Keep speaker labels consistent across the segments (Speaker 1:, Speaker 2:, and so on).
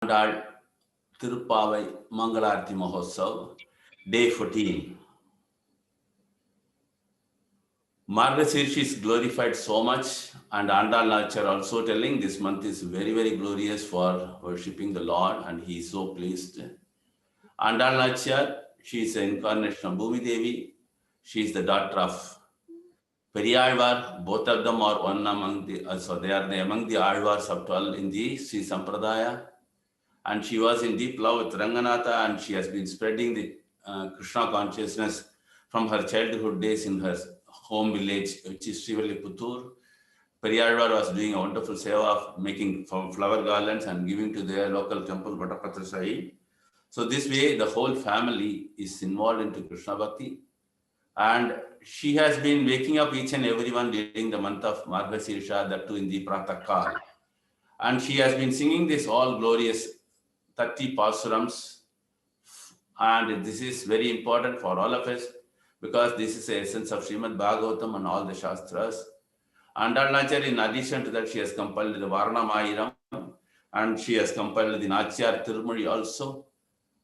Speaker 1: Andal Tirupavai Mangalarti Mahotsav, Day 14. Margasirish is glorified so much, and Andal Nachar also telling this month is very, very glorious for worshipping the Lord, and he is so pleased. Andal Nachar, she is the incarnation of Bhumi Devi. She is the daughter of Periyalvar. Both of them are one among the, they are among the Alvars of 12 in the Sri Sampradaya. And she was in deep love with Ranganatha, and she has been spreading the Krishna consciousness from her childhood days in her home village, which is Srivilliputtur. Periyalvar was doing a wonderful seva of making flower garlands and giving to their local temple, Vattapatra Sai. So this way, the whole family is involved into Krishna Bhakti. And she has been waking up each and everyone during the month of Margasirsha, that too in the Pratakal. And she has been singing this all glorious 30 pasurams, and this is very important for all of us because this is the essence of Srimad Bhagavatam and all the Shastras. Andal Nachar, in addition to that, she has compiled the Varnamayiram and she has compiled the Nachar Tirumali also.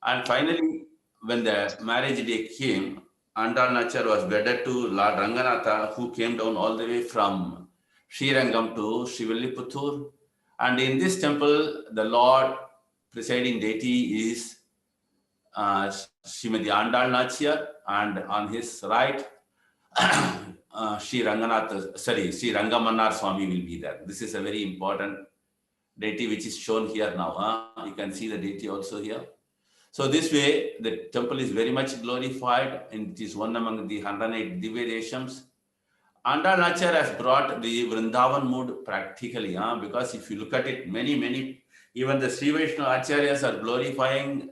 Speaker 1: And finally, when the marriage day came, Andal Nachar was wedded to Lord Ranganatha, who came down all the way from Srirangam to Srivilliputtur. And in this temple, the Lord presiding deity is Srimati Andal Nachar, and on his right, Sri Rangamanar Swami will be there. This is a very important deity which is shown here now. You can see the deity also here. So this way, the temple is very much glorified, and it is one among the 108 Divya Deshams. Andal Nachar has brought the Vrindavan mood practically, because if you look at it, many, even the Sri Vaishnava Acharyas are glorifying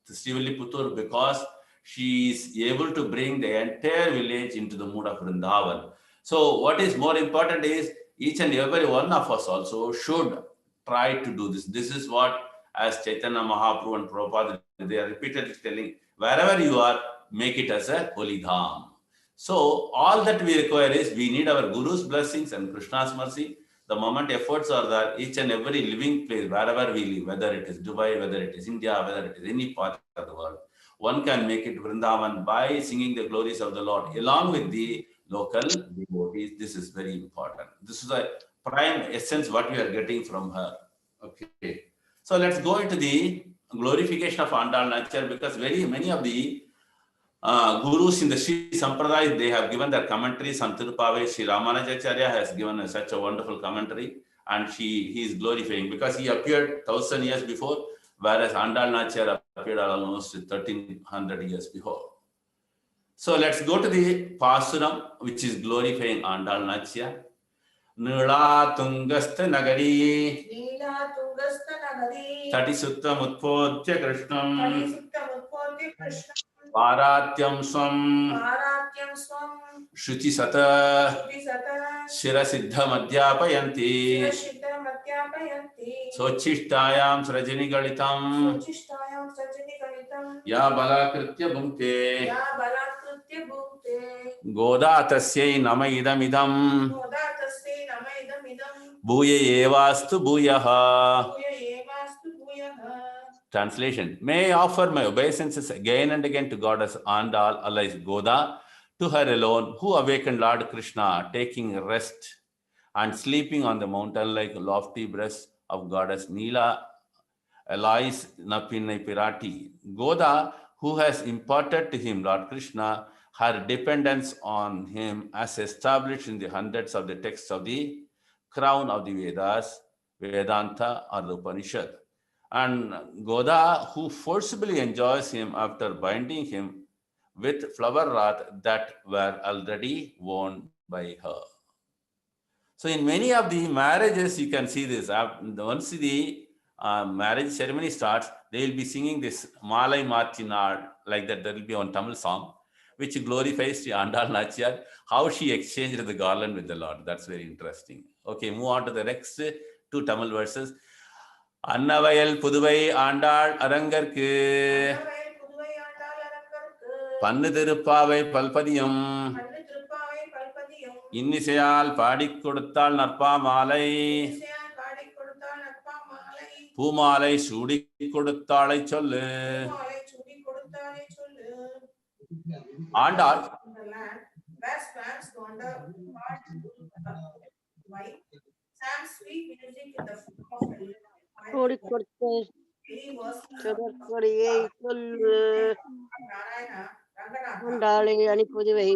Speaker 1: the Srivilliputtur because she is able to bring the entire village into the mood of Vrindavan. So what is more important is each and every one of us also should try to do this. This is what, as Chaitanya Mahaprabhu and Prabhupada, they are repeatedly telling, wherever you are, make it as a holy dham. So all that we require is we need our Guru's blessings and Krishna's mercy. The moment efforts are there, each and every living place, wherever we live, whether it is Dubai, whether it is India, whether it is any part of the world, one can make it Vrindavan by singing the glories of the Lord along with the local devotees. This is very important. This is a prime essence what we are getting from her. Okay. So let's go into the glorification of Andal Nachar, because very many of the gurus in the Sri Sampradaya, they have given their commentaries on Tirupavai. Sri Ramanujacharya has given such a wonderful commentary, and he is glorifying because he appeared 1000 years before, whereas Andal Nachar appeared almost 1300 years before. So let's go to the Pasuram, which is glorifying Andal Nachar. Nila Tungastha Nagari Tati Sutta Mutpodya Krishnam Paratyam Swam Shruti Sata Shirasiddha Madhyapayanti Sochistayam Srajani Galitam Ya Balakritya Bhunte Goda Tasyai Nama Idam Bhuya Evastu Bhuyaha. Translation: May I offer my obeisances again and again to Goddess Andal, alias Goda, to her alone, who awakened Lord Krishna, taking rest and sleeping on the mountain like lofty breasts of Goddess Neela, alias Napinai Pirati. Goda, who has imparted to him, Lord Krishna, her dependence on him as established in the hundreds of the texts of the crown of the Vedas, Vedanta or the Upanishad. And Goda, who forcibly enjoys him after binding him with flower wreath that were already worn by her. So in many of the marriages, you can see this. Once the marriage ceremony starts, they will be singing this Malai Marchinad, like that. There will be one Tamil song, which glorifies Sri Andal Nachar, how she exchanged the garland with the Lord. That's very interesting. Okay, move on to the next two Tamil verses. Annavayal Puduvai Andal Arangarku Pannu Tirupavai Palpadiyam Innisayal Padik Koduttal Narpa Malai பூமாலை சூடி கொடுத்தாளை சொல்லு. Andal
Speaker 2: அனுப்புதுவை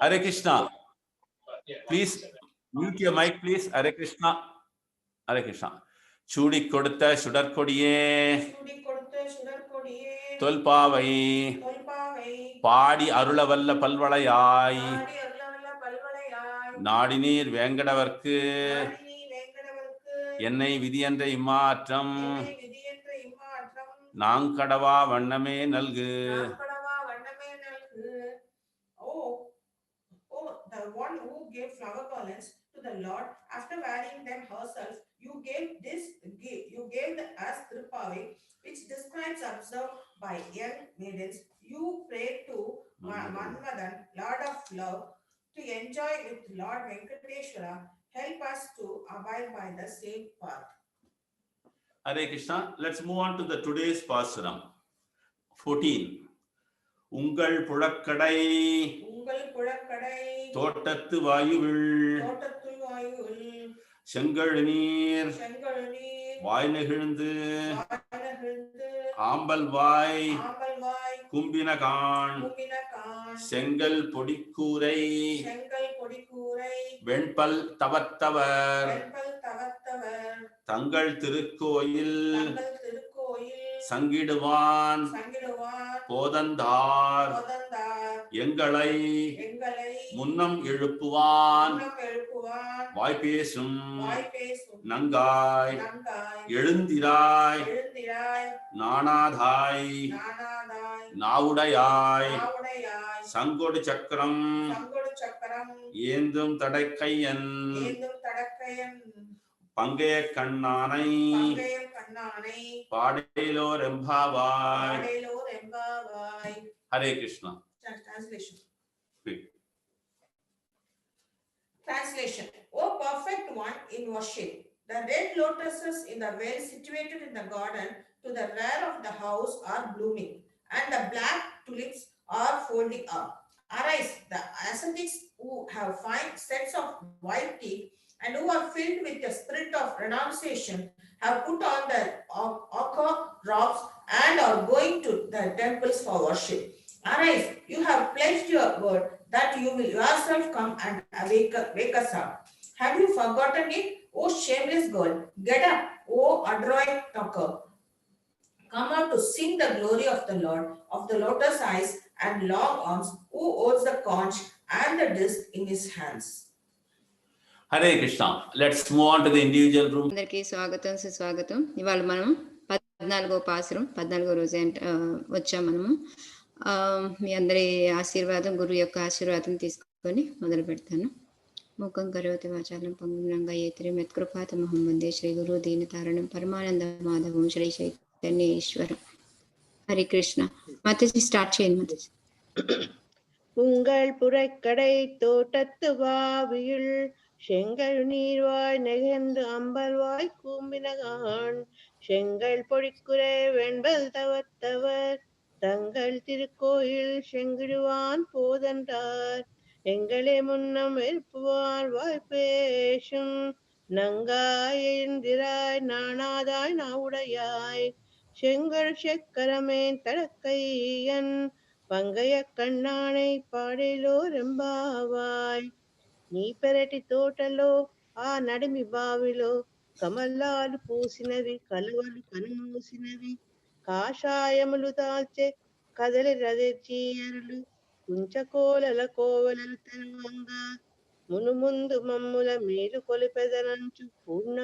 Speaker 1: Hare Krishna. Please mute your mic, please. Hare Krishna. Hare Krishna. சூடி கொடுத்த சுடற்கொடியே தொல்பாவை பாடி அருளவல்ல பல்வளையாய் நாடினீர் வேங்கடவர்க்கு என்னை விதியென்ற இம்மாற்றம் நாங்கடவா வண்ணமே நல்கு.
Speaker 3: The one who gave flower garlands to the Lord after wearing them herself, you gave us Tirupavai, which describes observed by young maidens. You prayed to Manmadan, Lord of Love, to enjoy with Lord Venkateshwara. Help us to abide by the same path.
Speaker 1: Hare Krishna. Let's move on to the today's Pasuram. 14. உங்கள் புழக்கடை தோட்டத்து வாயுவில் செங்கழ் நீர் வாய் நெகிழ்ந்து ஆம்பல் வாய் கும்பினகான் செங்கல் பொடிக்கூரை வெண்பல் தவத்தவர் தங்கள் திருக்கோயில் சங்கிடுவான் போதந்தார் எங்களை முன்னம் எழுப்புவான் வாய்ப்பேசும் நங்காய் எழுந்திராய் நானாதாய் நாவுடையாய் சங்கொடு சக்கரம் ஏந்தும் தடக்கையன் பங்கைய கண்ணானை பாடேலோ ரெம்பாவாய். Hare Krishna.
Speaker 3: Translation. O perfect one in worship, the red lotuses in the well situated in the garden to the rear of the house are blooming, and the black tulips are folding up. Arise, the ascetics who have fine sets of white teeth and who are filled with the spirit of renunciation, have put on the ochre robes and are going to the temples for worship. Arise, you have pledged your word that you will yourself come and wake us up. Have you forgotten it, O shameless girl? Get up, O adroit talker. Come out to sing the glory of the Lord, of the lotus eyes and long arms, who holds the conch and the disc in his hands.
Speaker 1: Hare Krishna. Let's move on to the individual room.
Speaker 2: అందరికీ స్వాగతం సుస్వాగతం. ఇవాళ మనం 14వ పాసురం 14వ రోజు వచ్చాం మనము. మీ అందరి ఆశీర్వాదం, గురువు యొక్క ఆశీర్వాదం తీసుకొని మొదలు పెడతాను. ముఖం కరోతి వాచాలం పంగురంగా ఏత్రి మెత్కృపాతమహం వందే శ్రీ గురు దీనతారణం పరమానంద మాధవం శ్రీ చైతన్యేశ్వరం. హరి కృష్ణ. మాతాజీ స్టార్ట్ చేయండి మాతాజీ.
Speaker 4: உங்கள் புறக்கடை தோட்டத்து வாவியுள் செங்கல் நீர்வாய் நெகிழ்ந்து அம்பல்வாய் கூம்பினகான் செங்கல் பொடிக்குறை வெண்பல் தவத்தவர் தங்கள் திருக்கோயில் செங்கிடுவான் போதன்றார் எங்களே முன்னம் எழுப்புவான் வாய்ப்பேசும் நங்காய் எழுந்திராய் நாணாதாய் நாவுடையாய் செங்கல் செக்கரமேன் தடக்கையன் பங்கைய கண்ணானை பாடேలో రెంబావాయ్. నీ పెరటి తోటలో ఆ నడిమి బావిలో కమలాలు పూసినవి, కలువలు కనుమూసినవి, కాషాయములు దాల్చే కదలి రదచీయరులు కుంచకోలల కోవలలు తెరువంగా మునుముందు మమ్ముల మేలు కొలిపెదనంచు పూర్ణ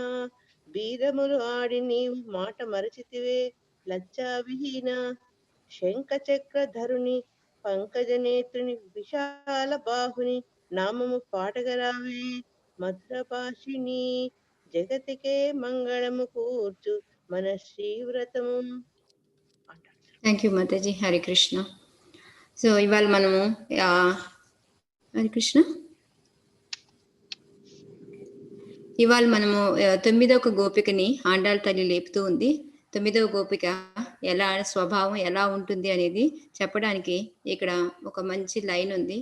Speaker 4: బీరములు ఆడి నీవు మాట మరచితివే లజ్జా విహీన. శంఖ చక్రధరుని పంకజ నేత్రుని విశాల బాహుని నామము పాటగరావే మధురభాషిణి జగతికే మంగళము కూర్చు మన శ్రీవ్రతము.
Speaker 2: Thank you Mataji. Hari Krishna. So ఇవాళ మనము హరే కృష్ణ. ఇవాళ మనము 9వ గోపికని ఆండాళ్ తల్లి లేపుతూ ఉంది. 9వ గోపిక ఎలా స్వభావం ఎలా ఉంటుంది అనేది చెప్పడానికి ఇక్కడ ఒక మంచి లైన్ ఉంది.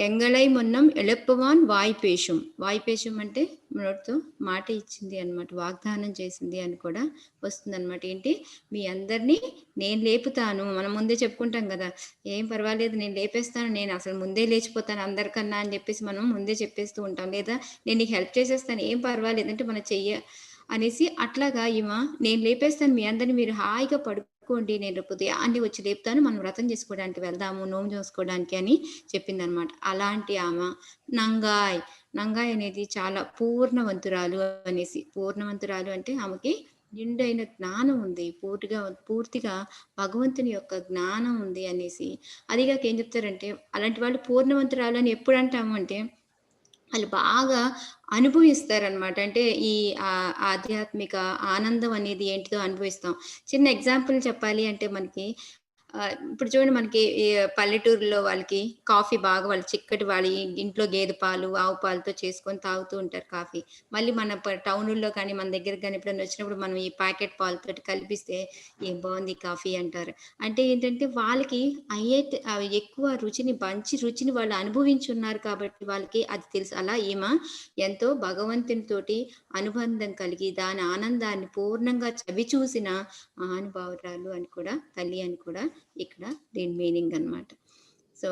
Speaker 2: ఎంగళై మొన్నం ఎళప్పవాన్ వాయిపేషం. వాయిపేషం అంటే నోటితో మాట ఇచ్చింది అనమాట, వాగ్దానం చేసింది అని కూడా వస్తుంది అనమాట. ఏంటి, మీ అందరినీ నేను లేపుతాను. మనం ముందే చెప్పుకుంటాం కదా, ఏం పర్వాలేదు నేను లేపేస్తాను, నేను అసలు ముందే లేచిపోతాను అందరికన్నా అని చెప్పేసి మనం ముందే చెప్పేస్తూ ఉంటాం. లేదా నేను నీకు హెల్ప్ చేసేస్తాను, ఏం పర్వాలేదు అంటే మన అనేసి అట్లాగా నేను లేపేస్తాను మీ అందరినీ, మీరు హాయిగా పడుకోండి, నేను రేపు ఉదయాన్నే వచ్చి లేపుతాను, మనం వ్రతం చేసుకోవడానికి వెళ్దాము, నోము చేసుకోవడానికి అని చెప్పింది అనమాట. అలాంటి ఆమె నంగాయ్ అనేది చాలా పూర్ణవంతురాలు అనేసి. పూర్ణవంతురాలు అంటే ఆమెకి నిండైన జ్ఞానం ఉంది, పూర్తిగా భగవంతుని యొక్క జ్ఞానం ఉంది అనేసి. అదిగాక ఏం చెప్తారంటే, అలాంటి వాళ్ళు పూర్ణవంతురాలు అని ఎప్పుడు అంటాము అంటే వాళ్ళు బాగా అనుభవిస్తారనమాట. అంటే ఈ ఆధ్యాత్మిక ఆనందం అనేది ఏంటిదో అనుభవిస్తాం. చిన్న ఎగ్జాంపుల్ చెప్పాలి అంటే మనకి ఇప్పుడు చూడండి, మనకి పల్లెటూరులో వాళ్ళకి కాఫీ బాగా వాళ్ళు చిక్కటి వాళ్ళ ఇంట్లో గేదె పాలు ఆవు పాలతో చేసుకొని తాగుతూ ఉంటారు కాఫీ. మళ్ళీ మన టౌనుల్లో కానీ మన దగ్గర కానీ ఎప్పుడైనా వచ్చినప్పుడు మనం ఈ ప్యాకెట్ పాలతో కలిపిస్తే ఏం బాగుంది కాఫీ అంటారు. అంటే ఏంటంటే వాళ్ళకి ఎక్కువ మంచి రుచిని వాళ్ళు అనుభవించున్నారు కాబట్టి వాళ్ళకి అది తెలుసు. అలా ఎంతో భగవంతునితోటి అనుబంధం కలిగి దాని ఆనందాన్ని పూర్ణంగా చవి చూసిన మహానుభావురాలు అని కూడా, తల్లి అని కూడా ఇక్కడ దీని మీనింగ్ అన్నమాట. సో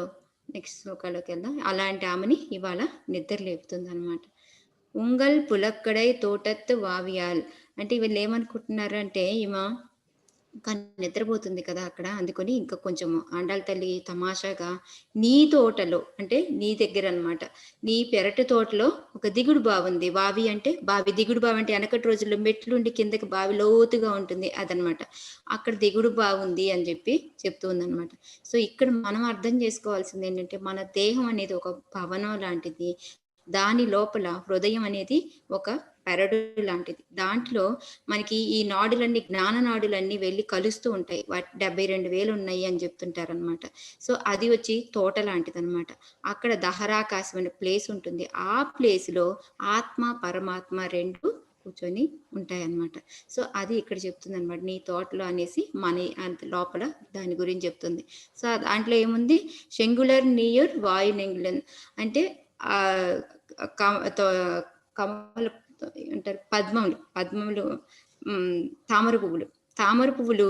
Speaker 2: నెక్స్ట్ శ్లోకాలోకి వెళ్దాం. అలాంటి ఆమెని ఇవాళ నిద్ర లేపుతుంది అనమాట. ఉంగల్ పులక్కడై తోటత్తు వావియాల్ అంటే వీళ్ళు ఏమనుకుంటున్నారు అంటే కానీ నిద్రపోతుంది కదా అక్కడ, అందుకొని ఇంకా కొంచెం ఆండాళ్ తల్లి తమాషాగా నీ తోటలో అంటే నీ దగ్గర అనమాట, నీ పెరటి తోటలో ఒక దిగుడు బావి ఉంది. బావి అంటే బావి, దిగుడు బావి అంటే వెనకటి రోజుల్లో మెట్లుండి కిందకి బావి లోతుగా ఉంటుంది అదనమాట. అక్కడ దిగుడు బావి ఉంది అని చెప్పి చెప్తుంది అనమాట. సో ఇక్కడ మనం అర్థం చేసుకోవాల్సింది ఏంటంటే, మన దేహం అనేది ఒక భవనం లాంటిది, దాని లోపల హృదయం అనేది ఒక పెరడు లాంటిది. దాంట్లో మనకి ఈ నాడులన్నీ, జ్ఞాన నాడులన్నీ వెళ్ళి కలుస్తూ ఉంటాయి. 72,000 ఉన్నాయి అని చెప్తుంటారు అనమాట. సో అది వచ్చి తోట లాంటిది అనమాట. అక్కడ దహరాకాశం అనే ప్లేస్ ఉంటుంది. ఆ ప్లేస్ లో ఆత్మ పరమాత్మ రెండు కూర్చొని ఉంటాయన్నమాట. సో అది ఇక్కడ చెప్తుంది అనమాట, నీ తోటలో అనేసి మన లోపల దాని గురించి చెప్తుంది. సో దాంట్లో ఏముంది, షెంగులర్ నీయుర్ వాయు నెంగులన్ అంటే కమల అంటారు, పద్మములు తామర పువ్వులు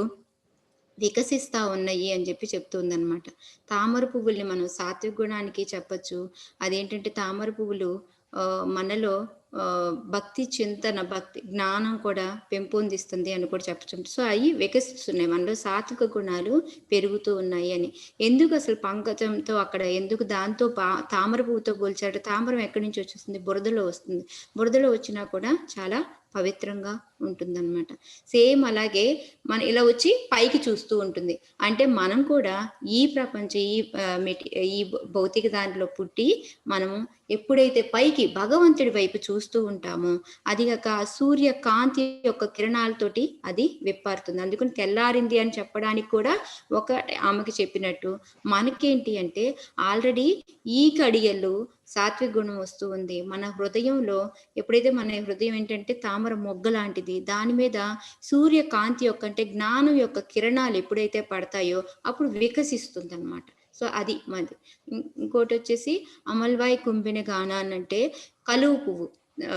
Speaker 2: వికసిస్తా ఉన్నాయి అని చెప్పి చెప్తుంది అనమాట. తామర పువ్వుల్ని మనం సాత్విక గుణానికి చెప్పచ్చు. అదేంటంటే తామర పువ్వులు మనలో భక్తి చింతన, భక్తి జ్ఞానం కూడా పెంపొందిస్తుంది అని కూడా చెప్పచ్చు. సో అవి వికసిస్తున్నాయి, మనలో సాత్విక గుణాలు పెరుగుతూ ఉన్నాయి అని. ఎందుకు అసలు పంకజంతో అక్కడ ఎందుకు దాంతో తామర పువ్వుతో పోల్చాడు? తామరం ఎక్కడి నుంచి వచ్చేస్తుంది? బురదలో వస్తుంది. బురదలో వచ్చినా కూడా చాలా పవిత్రంగా ఉంటుందన్నమాట. సేమ్ అలాగే మన ఇలా వచ్చి పైకి చూస్తూ ఉంటుంది. అంటే మనం కూడా ఈ ప్రపంచం ఈ భౌతిక దాంట్లో పుట్టి మనము ఎప్పుడైతే పైకి భగవంతుడి వైపు చూస్తూ ఉంటామో, అది కాక సూర్య కాంతి యొక్క కిరణాలతోటి అది విప్పారుతుంది. అందుకని తెల్లారింది అని చెప్పడానికి కూడా ఒక ఆమెకి చెప్పినట్టు మనకేంటి అంటే, ఆల్రెడీ ఈ కడియలు సాత్విక గుణం వస్తూ ఉంది మన హృదయంలో. ఎప్పుడైతే మన హృదయం ఏంటంటే తామర మొగ్గ లాంటిది, దాని మీద సూర్య కాంతి యొక్క అంటే జ్ఞానం యొక్క కిరణాలు ఎప్పుడైతే పడతాయో అప్పుడు వికసిస్తుంది అనమాట. సో అది మాది. ఇంకోటి వచ్చేసి అమల్వాయి కుంభిన గానాన్ అంటే కలువ పువ్వు,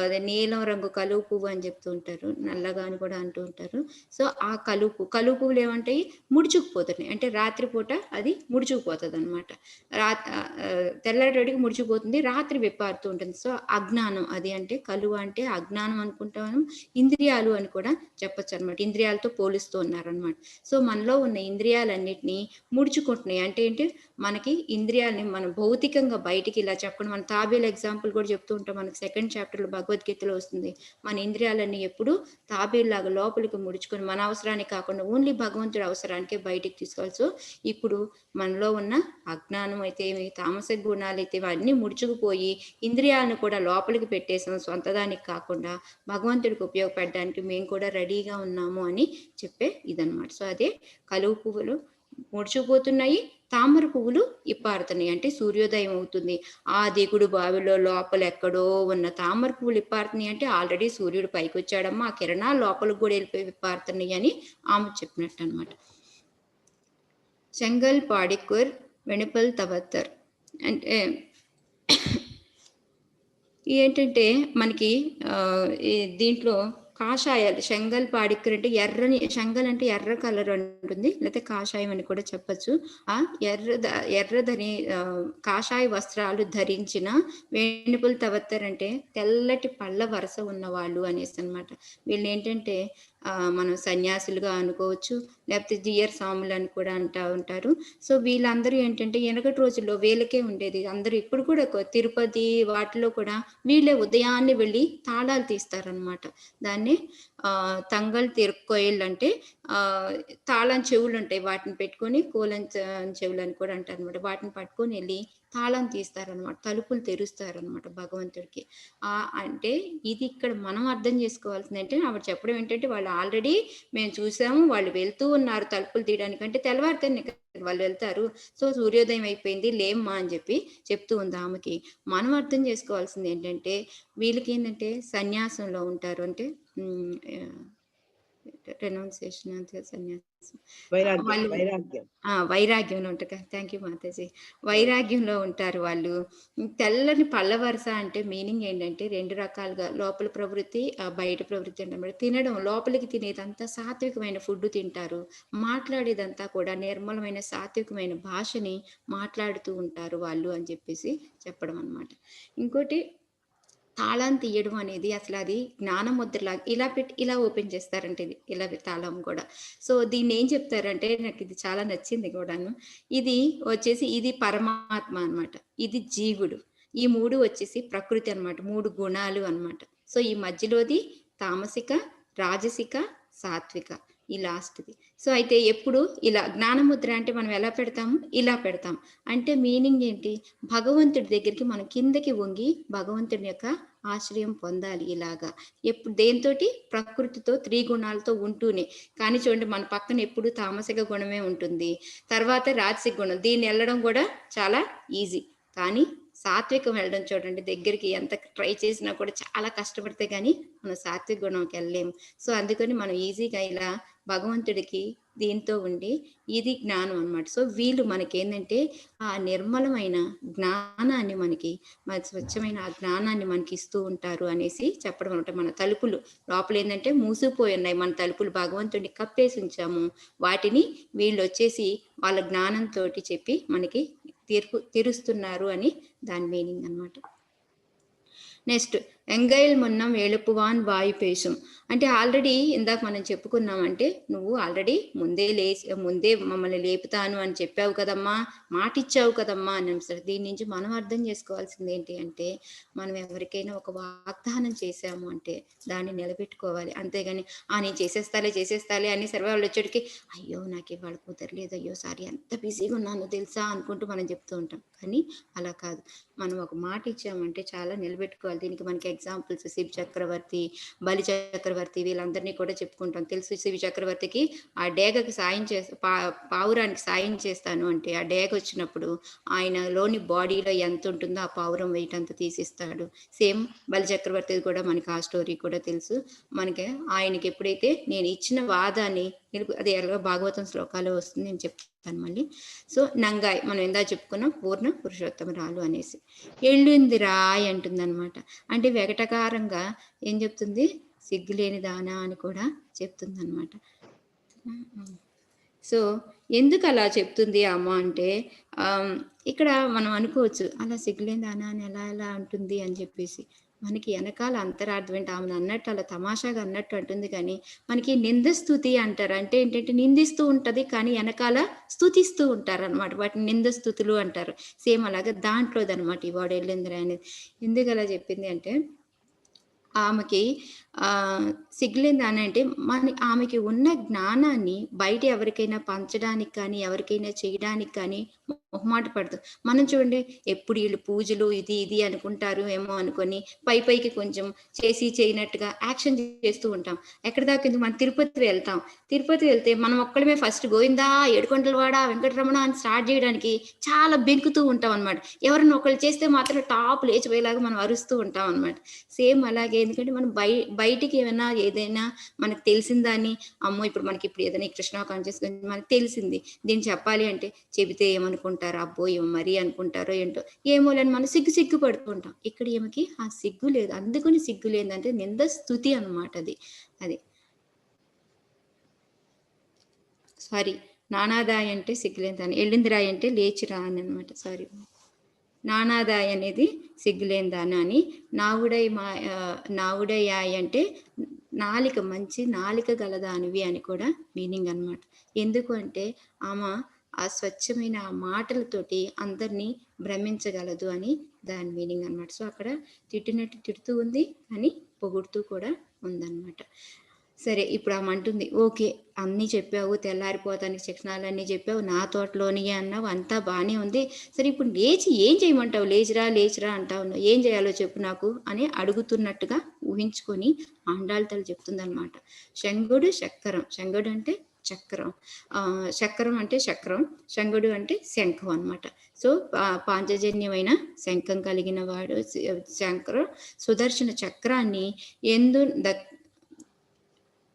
Speaker 2: అదే నీలం రంగు కలువ పువ్వు అని చెప్తూ ఉంటారు, నల్లగా అని కూడా అంటూ ఉంటారు. సో ఆ కలువ పువ్వులు ఏమంటాయి, ముడుచుకుపోతున్నాయి. అంటే రాత్రిపూట అది ముడుచుకుపోతుంది అనమాట. తెల్లటికి ముడిచిపోతుంది, రాత్రి విప్పారుతూ ఉంటుంది. సో అజ్ఞానం అది, అంటే కలువ అంటే అజ్ఞానం అనుకుంటాము, ఇంద్రియాలు అని కూడా చెప్పచ్చు అనమాట. ఇంద్రియాలతో పోలుస్తూ ఉన్నారనమాట. సో మనలో ఉన్న ఇంద్రియాలన్నిటినీ ముడుచుకుంటున్నాయి. అంటే ఏంటి, మనకి ఇంద్రియాలని మనం భౌతికంగా బయటికి ఇలా చెప్పకుండా, మన తాబేలు ఎగ్జాంపుల్ కూడా చెప్తూ ఉంటాం, మనకి 2nd చాప్టర్లో భగవద్గీతలో వస్తుంది. మన ఇంద్రియాలన్నీ ఎప్పుడు తాబేలులాగా లోపలికి ముడుచుకొని మన అవసరానికి కాకుండా ఓన్లీ భగవంతుడి అవసరానికే బయటికి తీసుకోవాలి. సో ఇప్పుడు మనలో ఉన్న అజ్ఞానం అయితే ఏమి, తామసిక గుణాలు అయితే అన్నీ ముడుచుకుపోయి ఇంద్రియాలను కూడా లోపలికి పెట్టేసాం, సొంతదానికి కాకుండా భగవంతుడికి ఉపయోగపడడానికి మేము కూడా రెడీగా ఉన్నాము అని చెప్పే ఇదనమాట. సో అదే కలువ పువ్వులు ముడుచుకుపోతున్నాయి, తామర పువ్వులు ఇప్పారుతున్నాయి. అంటే సూర్యోదయం అవుతుంది, ఆ దిగుడు బావిలో లోపల ఎక్కడో ఉన్న తామర పువ్వులు ఇప్పారుతున్నాయి అంటే ఆల్రెడీ సూర్యుడు పైకి వచ్చాడమ్మా, ఆ కిరణాలు లోపలికి కూడా వెళ్ళిపోయి ఇప్పారుతున్నాయి అని ఆమె చెప్పినట్టు అనమాట. చెంగల్ పాడిక్కుర్ వెణుపల్ తవత్తర్ అంటే ఏంటంటే మనకి ఈ దీంట్లో కాషాయాలు, శంగల్ పాడిక్కర్ అంటే ఎర్రని, శంగల్ అంటే ఎర్ర కలర్ ఉంటుంది, లేకపోతే కాషాయం అని కూడా చెప్పచ్చు. ఆ ఎర్రదని కాషాయ వస్త్రాలు ధరించిన వేణుపులు తవత్తర్ అంటే తెల్లటి పళ్ళ వరస ఉన్నవాళ్ళు అనేసి అనమాట. వీళ్ళు ఏంటంటే మనం సన్యాసులుగా అనుకోవచ్చు, లేకపోతే జియర్ స్వాములు అని కూడా అంటూ ఉంటారు. సో వీళ్ళందరూ ఏంటంటే వెనకటి రోజుల్లో వీళ్ళకే ఉండేది. అందరూ ఇప్పుడు కూడా తిరుపతి వాటిలో కూడా వీళ్ళే ఉదయాన్నే వెళ్ళి తాళాలు తీస్తారనమాట. దాన్ని తంగల్ తిరుక్కోయిల్ అంటే తాళం చెవులు ఉంటాయి, వాటిని పెట్టుకొని కోలం చెవులు అని కూడా అంటారు అనమాట. వాటిని పట్టుకొని వెళ్ళి తాళం తీస్తారనమాట, తలుపులు తెరుస్తారనమాట భగవంతుడికి. అంటే ఇది ఇక్కడ మనం అర్థం చేసుకోవాల్సింది అంటే ఆవిడ చెప్పడం ఏంటంటే వాళ్ళు ఆల్రెడీ మేము చూసాము, వాళ్ళు వెళ్తూ ఉన్నారు తలుపులు తీయడానికి, అంటే తెల్లవారితేనే వాళ్ళు వెళ్తారు. సో సూర్యోదయం అయిపోయింది లేమ్మా అని చెప్పి చెప్తూ ఉంది ఆమెకి. మనం అర్థం చేసుకోవాల్సింది ఏంటంటే వీళ్ళకి ఏంటంటే సన్యాసంలో ఉంటారు, అంటే రెనౌన్సియేషన్ అంటే సన్యాసం, వాళ్ళు వైరాగ్యంలో ఉంటారు. Thank you Mataji. వైరాగ్యంలో ఉంటారు వాళ్ళు. తెల్లని పళ్ళ వరుస అంటే మీనింగ్ ఏంటంటే రెండు రకాలుగా, లోపల ప్రవృత్తి బయట ప్రవృత్తి అంటే తినడం, లోపలికి తినేదంతా సాత్వికమైన ఫుడ్ తింటారు, మాట్లాడేదంతా కూడా నిర్మలమైన సాత్వికమైన భాషని మాట్లాడుతూ ఉంటారు వాళ్ళు అని చెప్పేసి చెప్పడం అనమాట. ఇంకోటి తాళం తీయడం అనేది అసలు అది జ్ఞానముద్రలా ఇలా పెట్టి ఇలా ఓపెన్ చేస్తారంటే ఇది ఇలా తాళం కూడా. సో దీన్ని ఏం చెప్తారంటే నాకు ఇది చాలా నచ్చింది కూడాను. ఇది వచ్చేసి ఇది పరమాత్మ అన్నమాట, ఇది జీవుడు, ఈ మూడు వచ్చేసి ప్రకృతి అన్నమాట, మూడు గుణాలు అన్నమాట. సో ఈ మధ్యలోది తామసిక, రాజసిక, సాత్విక, ఈ లాస్ట్ది. సో అయితే ఎప్పుడు ఇలా జ్ఞానముద్ర అంటే మనం ఎలా పెడతాము, ఇలా పెడతాం. అంటే మీనింగ్ ఏంటి, భగవంతుడి దగ్గరికి మనం కిందకి వంగి భగవంతుడి యొక్క ఆశ్రయం పొందాలి. ఇలాగా ఎప్పుడు దేంతోటి, ప్రకృతితో, త్రిగుణాలతో ఉంటూనే. కానీ చూడండి మన పక్కన ఎప్పుడు తామసిక గుణమే ఉంటుంది, తర్వాత రాజసిక గుణం, దీన్ని వెళ్ళడం కూడా చాలా ఈజీ. కానీ సాత్వికం వెళ్ళడం చూడండి దగ్గరికి ఎంత ట్రై చేసినా కూడా చాలా కష్టపడితే కానీ మనం సాత్విక గుణంకి వెళ్ళలేము. సో అందుకని మనం ఈజీగా ఇలా భగవంతుడికి దీంతో ఉండి ఇది జ్ఞానం అన్నమాట. సో వీళ్ళు మనకి ఏంటంటే ఆ నిర్మలమైన జ్ఞానాన్ని మనకి, మన స్వచ్ఛమైన ఆ జ్ఞానాన్ని మనకి ఇస్తూ ఉంటారు అనేసి చెప్పడం అనమాట. మన తలుపులు లోపల ఏంటంటే మూసిపోయి ఉన్నాయి, మన తలుపులు భగవంతుడిని కప్పేసి ఉంచాము, వాటిని వీళ్ళు వచ్చేసి వాళ్ళ జ్ఞానంతో చెప్పి మనకి తెరుస్తున్నారు అని దాని మీనింగ్ అన్నమాట. నెక్స్ట్ ఎంగైల్ మొన్నం వేళుపువాన్ వాయుపేశం అంటే ఆల్రెడీ ఇందాక మనం చెప్పుకున్నామంటే నువ్వు ఆల్రెడీ ముందే మమ్మల్ని లేపుతాను అని చెప్పావు కదమ్మా, మాట ఇచ్చావు కదమ్మా అని అంటారు. దీని నుంచి మనం అర్థం చేసుకోవాల్సింది ఏంటి అంటే మనం ఎవరికైనా ఒక వాగ్దానం చేసాము అంటే దాన్ని నిలబెట్టుకోవాలి. అంతేగాని నేను చేసేస్తాలే అని సర్వే వాళ్ళు వచ్చేటికి అయ్యో నాకు ఇవాళ కుదరలేదు, అయ్యో సారీ ఎంత బిజీగా ఉన్నాను తెలుసా అనుకుంటూ మనం చెప్తూ ఉంటాం. కానీ అలా కాదు, మనం ఒక మాట ఇచ్చామంటే చాలా నిలబెట్టుకోవాలి. దీనికి మనకి ఎగ్జాంపుల్స్ శివ చక్రవర్తి, బలి చక్రవర్తి, వీళ్ళందరినీ కూడా చెప్పుకుంటాం. తెలుసు శివ చక్రవర్తికి ఆ డేగకి సాయం పావురానికి సాయం చేస్తాను అంటే ఆ డేగ వచ్చినప్పుడు ఆయనలోని బాడీలో ఎంత ఉంటుందో ఆ పావురం వెయిట్ అంతా తీసిస్తాడు. సేమ్ బలి చక్రవర్తి కూడా మనకి ఆ స్టోరీ కూడా తెలుసు మనకి. ఆయనకి ఎప్పుడైతే నేను ఇచ్చిన వాదాన్ని అది ఎలాగో భాగవతం శ్లోకాలు వస్తుంది, నేను చెప్తాను మళ్ళీ. సో నంగాయ్ మనం ఎందా చెప్పుకున్నాం, పూర్ణ పురుషోత్తమరాలు అనేసి ఎళ్ళుంది రాయ్ అంటుంది అనమాట. అంటే వెగటకారంగా ఏం చెప్తుంది, సిగ్గులేని దానా అని కూడా చెప్తుంది అనమాట. సో ఎందుకు అలా చెప్తుంది అమ్మ అంటే ఇక్కడ మనం అనుకోవచ్చు అలా సిగ్గులేని దానా అని ఎలా అంటుంది అని చెప్పేసి. మనకి వెనకాల అంతరార్థం ఏంటి, ఆమెను అన్నట్టు అలా తమాషాగా అన్నట్టు అంటుంది. కానీ మనకి నిందస్తుతి అంటారు. అంటే ఏంటంటే నిందిస్తూ ఉంటది కానీ వెనకాల స్తుతిస్తూ ఉంటారు అనమాట, వాటిని నిందస్తుతులు అంటారు. సేమ్ అలాగే దాంట్లోదనమాట ఈ వాడు వెళ్ళిందిరా అనేది. ఎందుకు అలా చెప్పింది అంటే ఆమెకి సిగ్గులేని అని అంటే ఆమెకి ఉన్న జ్ఞానాన్ని బయట ఎవరికైనా పంచడానికి కానీ ఎవరికైనా చేయడానికి కానీ మొహమాట పడదు. మనం చూడండి ఎప్పుడు వీళ్ళు పూజలు ఇది ఇది అనుకుంటారు ఏమో అనుకొని పైకి కొంచెం చేసి చేయనట్టుగా యాక్షన్ చేస్తూ ఉంటాం. ఎక్కడి దాకా ఎందుకు మనం తిరుపతి వెళ్తాం. తిరుపతి వెళ్తే మనం ఒక్కడమే ఫస్ట్ గోవిందా ఏడుకొండలవాడ వెంకటరమణ అని స్టార్ట్ చేయడానికి చాలా బెంకుతూ ఉంటాం అనమాట. ఎవరైనా ఒకళ్ళు చేస్తే మాత్రం టాప్ లేచిపోయేలాగా మనం అరుస్తూ ఉంటాం అనమాట. సేమ్ అలాగే ఎందుకంటే మనం బయటికి ఏదైనా మనకు తెలిసిన దాన్ని అమ్మో ఇప్పుడు మనకి ఇప్పుడు ఏదైనా కృష్ణ కాన్షియస్ మనకు తెలిసింది దీన్ని చెప్పాలి అంటే చెబితే ఏమనుకుంటారో అబ్బో ఏమో మరీ అనుకుంటారో ఏంటో ఏమోలని మనం సిగ్గు పడుతూ ఉంటాం. ఇక్కడ ఏమకి ఆ సిగ్గు లేదు. అందుకని సిగ్గు లేదంటే నింద స్తుతి అనమాట. అది సారీ నానాదాయ అంటే సిగ్గులేని ఎళ్ళిందిరాయి అంటే లేచిరా అని అనమాట. సారీ నానాదాయ అనేది సిగ్గులేందాన అని. నావుడయాయ్ అంటే నాలిక మంచి నాలిక గలదానివి అని కూడా మీనింగ్ అనమాట. ఎందుకు అంటే ఆమె ఆ స్వచ్ఛమైన ఆ మాటలతోటి అందరినీ భ్రమించగలదు అని దాని మీనింగ్ అనమాట. సో అక్కడ తిట్టినట్టు తిడుతూ ఉంది అని పొగుడుతూ కూడా ఉందన్నమాట. సరే ఇప్పుడు ఆమె అంటుంది ఓకే అన్నీ చెప్పావు, తెల్లారిపోతానికి శిక్షణాలన్నీ చెప్పావు, నా తోటలోని అన్నావు, అంతా బాగానే ఉంది. సరే ఇప్పుడు లేచి ఏం చేయమంటావు, లేచిరా అంటావు, ఏం చేయాలో చెప్పు నాకు అని అడుగుతున్నట్టుగా ఊహించుకొని ఆండాళ్ళతలు చెప్తుందనమాట. శంగుడు చక్రం, శంగుడు అంటే చక్రం, చక్రం అంటే చక్రం, శంగుడు అంటే శంఖం అనమాట. సో పాంచజన్యమైన శంఖం కలిగిన వాడు శంకరం సుదర్శన చక్రాన్ని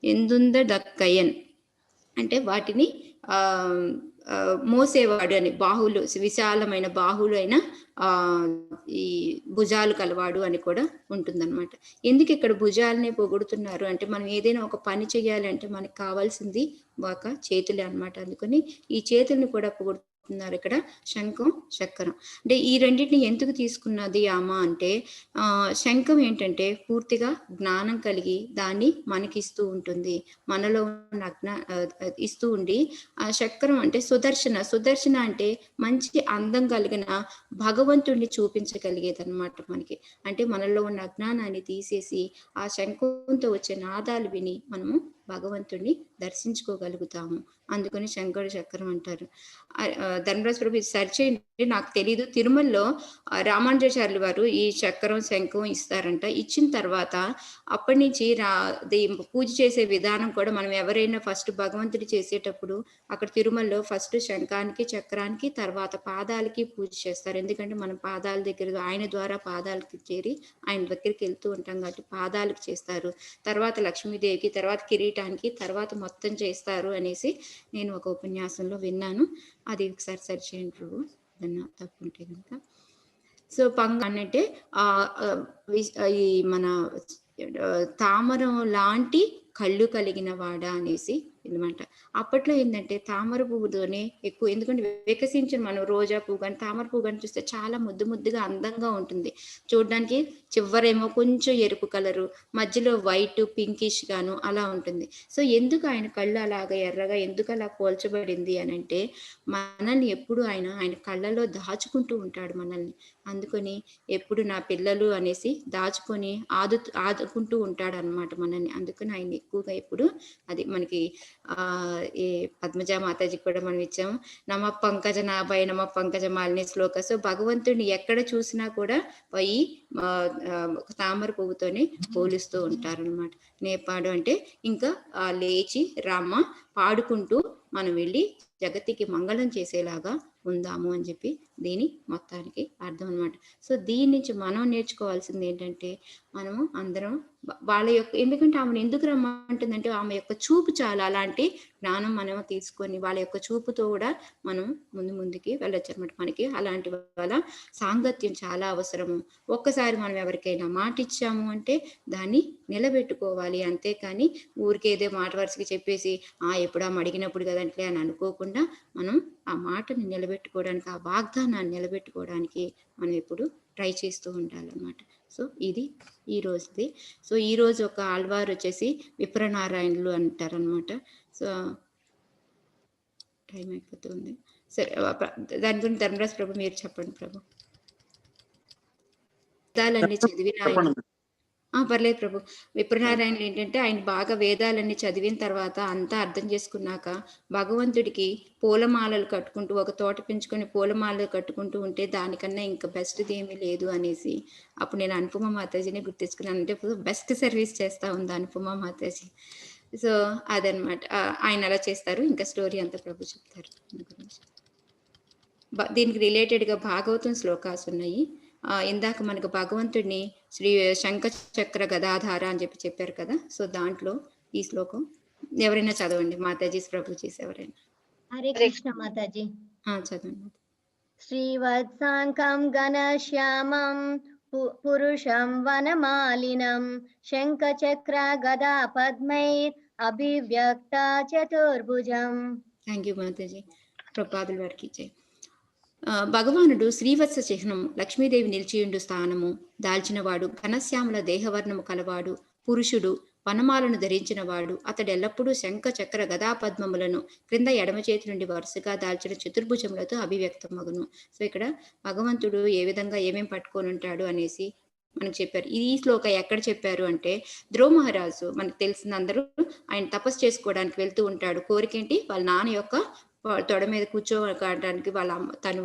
Speaker 2: ఎందుందకయన్ అంటే వాటిని మోసేవాడు అని, బాహులు విశాలమైన బాహులైన ఈ భుజాలు కలవాడు అని కూడా ఉంటుందన్నమాట. ఎందుకు ఇక్కడ భుజాలని పొగుడుతున్నారు అంటే మనం ఏదైనా ఒక పని చేయాలి అంటే మనకు కావాల్సింది ఒక చేతులే అనమాట. అందుకని ఈ చేతుల్ని కూడా పొగుడుతున్నారు ఇక్కడ. శంఖం చక్రం అంటే ఈ రెండింటిని ఎందుకు తీసుకున్నది అమ్మ అంటే శంఖం ఏంటంటే పూర్తిగా జ్ఞానం కలిగి దాన్ని మనకిస్తూ ఉంటుంది, మనలో ఉన్న ఇస్తూ ఉండి. ఆ చక్రం అంటే సుదర్శన అంటే మంచి అందం కలిగిన భగవంతుడిని చూపించగలిగేది అనమాట మనకి. అంటే మనలో ఉన్న అజ్ఞానాన్ని తీసేసి ఆ శంఖంతో వచ్చే నాదాలు విని మనము భగవంతుడిని దర్శించుకోగలుగుతాము. అందుకని శంకరుడు చక్రం అంటారు. ధర్మరాజు ప్రభు సర్చ్ చేయండి, నాకు తెలీదు. తిరుమలలో రామానుజాచార్యులు వారు ఈ చక్రం శంఖం ఇస్తారంట. ఇచ్చిన తర్వాత అప్పటి నుంచి పూజ చేసే విధానం కూడా మనం ఎవరైనా ఫస్ట్ భగవంతుడి చేసేటప్పుడు అక్కడ తిరుమలలో ఫస్ట్ శంఖానికి చక్రానికి తర్వాత పాదాలకి పూజ చేస్తారు. ఎందుకంటే మనం పాదాల దగ్గర ఆయన ద్వారా పాదాలకి చేరి ఆయన దగ్గరికి వెళ్తూ ఉంటాం కాబట్టి పాదాలకు చేస్తారు. తర్వాత లక్ష్మీదేవికి, తర్వాత కిరీటానికి, తర్వాత మొత్తం చేస్తారు అనేసి నేను ఒక ఉపన్యాసంలో విన్నాను. అది ఒకసారి సర్చ్ చేయండి ప్రభు ఏదన్నా తప్పు ఉంటే కనుక. సో అంటే ఈ మన తామరం లాంటి కళ్ళు కలిగిన వాడా అనేసి అనమాట. అప్పట్లో ఏంటంటే తామర పువ్వుతోనే ఎక్కువ, ఎందుకంటే వికసించిన మనం రోజా పువ్వు కానీ తామర పువ్వు కానీ చూస్తే చాలా ముద్దుగా అందంగా ఉంటుంది. చూడడానికి చివరేమో కొంచెం ఎరుపు కలరు, మధ్యలో వైట్ పింకిష్ గాను అలా ఉంటుంది. సో ఎందుకు ఆయన కళ్ళు అలాగా ఎర్రగా ఎందుకు అలా పోల్చబడింది అని అంటే మనల్ని ఎప్పుడు ఆయన కళ్ళలో దాచుకుంటూ ఉంటాడు మనల్ని. అందుకని ఎప్పుడు నా పిల్లలు అనేసి దాచుకొని ఆదుకుంటూ ఉంటాడు అనమాట మనల్ని. అందుకని ఆయన ఎక్కువగా ఎప్పుడు అది మనకి ఈ పద్మజా మాతాజీ కూడా మనం ఇచ్చాము, నమ పంకజ నాభాయ నమ పంకజ మాలిని శ్లోక. సో భగవంతుడిని ఎక్కడ చూసినా కూడా ఈ తామర పువ్వుతోనే పోలుస్తూ ఉంటారనమాట. నేపాడు అంటే ఇంకా లేచి రామ పాడుకుంటూ మనం వెళ్ళి జగత్తుకి మంగళం చేసేలాగా ఉందాము అని చెప్పి దీని మొత్తానికి అర్థం అనమాట. సో దీని నుంచి మనం నేర్చుకోవాల్సింది ఏంటంటే మనము అందరం వాళ్ళ యొక్క, ఎందుకంటే ఆమెను ఎందుకు రమ్మంటుందంటే ఆమె యొక్క చూపు చాలా అలాంటి జ్ఞానం మనం తీసుకొని వాళ్ళ యొక్క చూపుతో కూడా మనం ముందుకి వెళ్ళొచ్చు అనమాట. మనకి అలాంటి వాళ్ళ సాంగత్యం చాలా అవసరము. ఒక్కసారి మనం ఎవరికైనా మాట ఇచ్చాము అంటే దాన్ని నిలబెట్టుకోవాలి. అంతేకాని ఊరికేదో మాట వరుసకి చెప్పేసి ఎప్పుడా అడిగినప్పుడు కదంటే అని అనుకోకుండా మనం ఆ మాటని నిలబెట్టుకోవడానికి, ఆ వాగ్దానాన్ని నిలబెట్టుకోవడానికి మనం ఎప్పుడు ట్రై చేస్తూ ఉండాలన్నమాట. సో ఇది ఈ రోజుది. సో ఈ రోజు ఒక ఆళ్వారు వచ్చేసి విప్రనారాయణులు అంటారనమాట. సో టైం అయిపోతుంది. సరే దాని గురించి ధర్మరాజు ప్రభు మీరు చెప్పండి ప్రభు. వేదాలన్నీ చదివిన పర్లేదు ప్రభు. విప్రనారాయణులు ఏంటంటే ఆయన బాగా వేదాలన్నీ చదివిన తర్వాత అంతా అర్థం చేసుకున్నాక భగవంతుడికి పూలమాలలు కట్టుకుంటూ ఒక తోట పెంచుకొని పూలమాలలు కట్టుకుంటూ ఉంటే దానికన్నా ఇంకా బెస్ట్ది ఏమీ లేదు అనేసి అప్పుడు నేను అనుపమ మాతాజీని గుర్తించుకున్నాను. అంటే బెస్ట్ సర్వీస్ చేస్తా ఉంది అనుపమ మాతాజీ. సో అదనమాట. ఆయన అలా చేస్తారు. ఇంకా స్టోరీ అంతా ప్రభు చెప్తారు దాని గురించి. దీనికి రిలేటెడ్గా భాగవతం శ్లోకాస్ ఉన్నాయి. ఇందాక మనకు భగవంతుడిని శ్రీ శంఖ చక్ర గదాధార అని చెప్పారు కదా. సో దాంట్లో ఈ శ్లోకం ఎవరైనా చదవండి. మాతాజీస్ ప్రభుజీస్ ఎవరైనా.
Speaker 5: హరే కృష్ణ మాతాజీ.
Speaker 2: చదవండి.
Speaker 5: శ్రీవత్సాంకం ఘనశ్యామం పురుషం వనమాలినం శంఖ చక్ర గదా పద్మైర్ అభివ్యక్త చతుర్భుజం.
Speaker 2: Thank you Mataji. ప్రపాదుల వారికి జై. భగవానుడు శ్రీవత్స చిహ్నము, లక్ష్మీదేవి నిలిచియుండు స్థానము దాల్చినవాడు, ఘనశ్యాముల దేహవర్ణము కలవాడు, పురుషుడు, వనమాలను ధరించినవాడు, అతడు ఎల్లప్పుడూ శంఖ చక్ర గదా పద్మములను క్రింద ఎడమ చేతి నుండి వరుసగా దాల్చిన చతుర్భుజములతో అభివ్యక్తమగును. సో ఇక్కడ భగవంతుడు ఏ విధంగా ఏమేమి పట్టుకొని ఉంటాడు అనేసి మనకు చెప్పారు. ఈ శ్లోక ఎక్కడ చెప్పారు అంటే, ధ్రువ మహారాజు మనకు తెలిసిన అందరూ ఆయన తపస్సు చేసుకోవడానికి వెళ్తూ ఉంటాడు. కోరికేంటి, వాళ్ళ నాన్న యొక్క తొడ మీద కూర్చోడానికి వాళ్ళ తను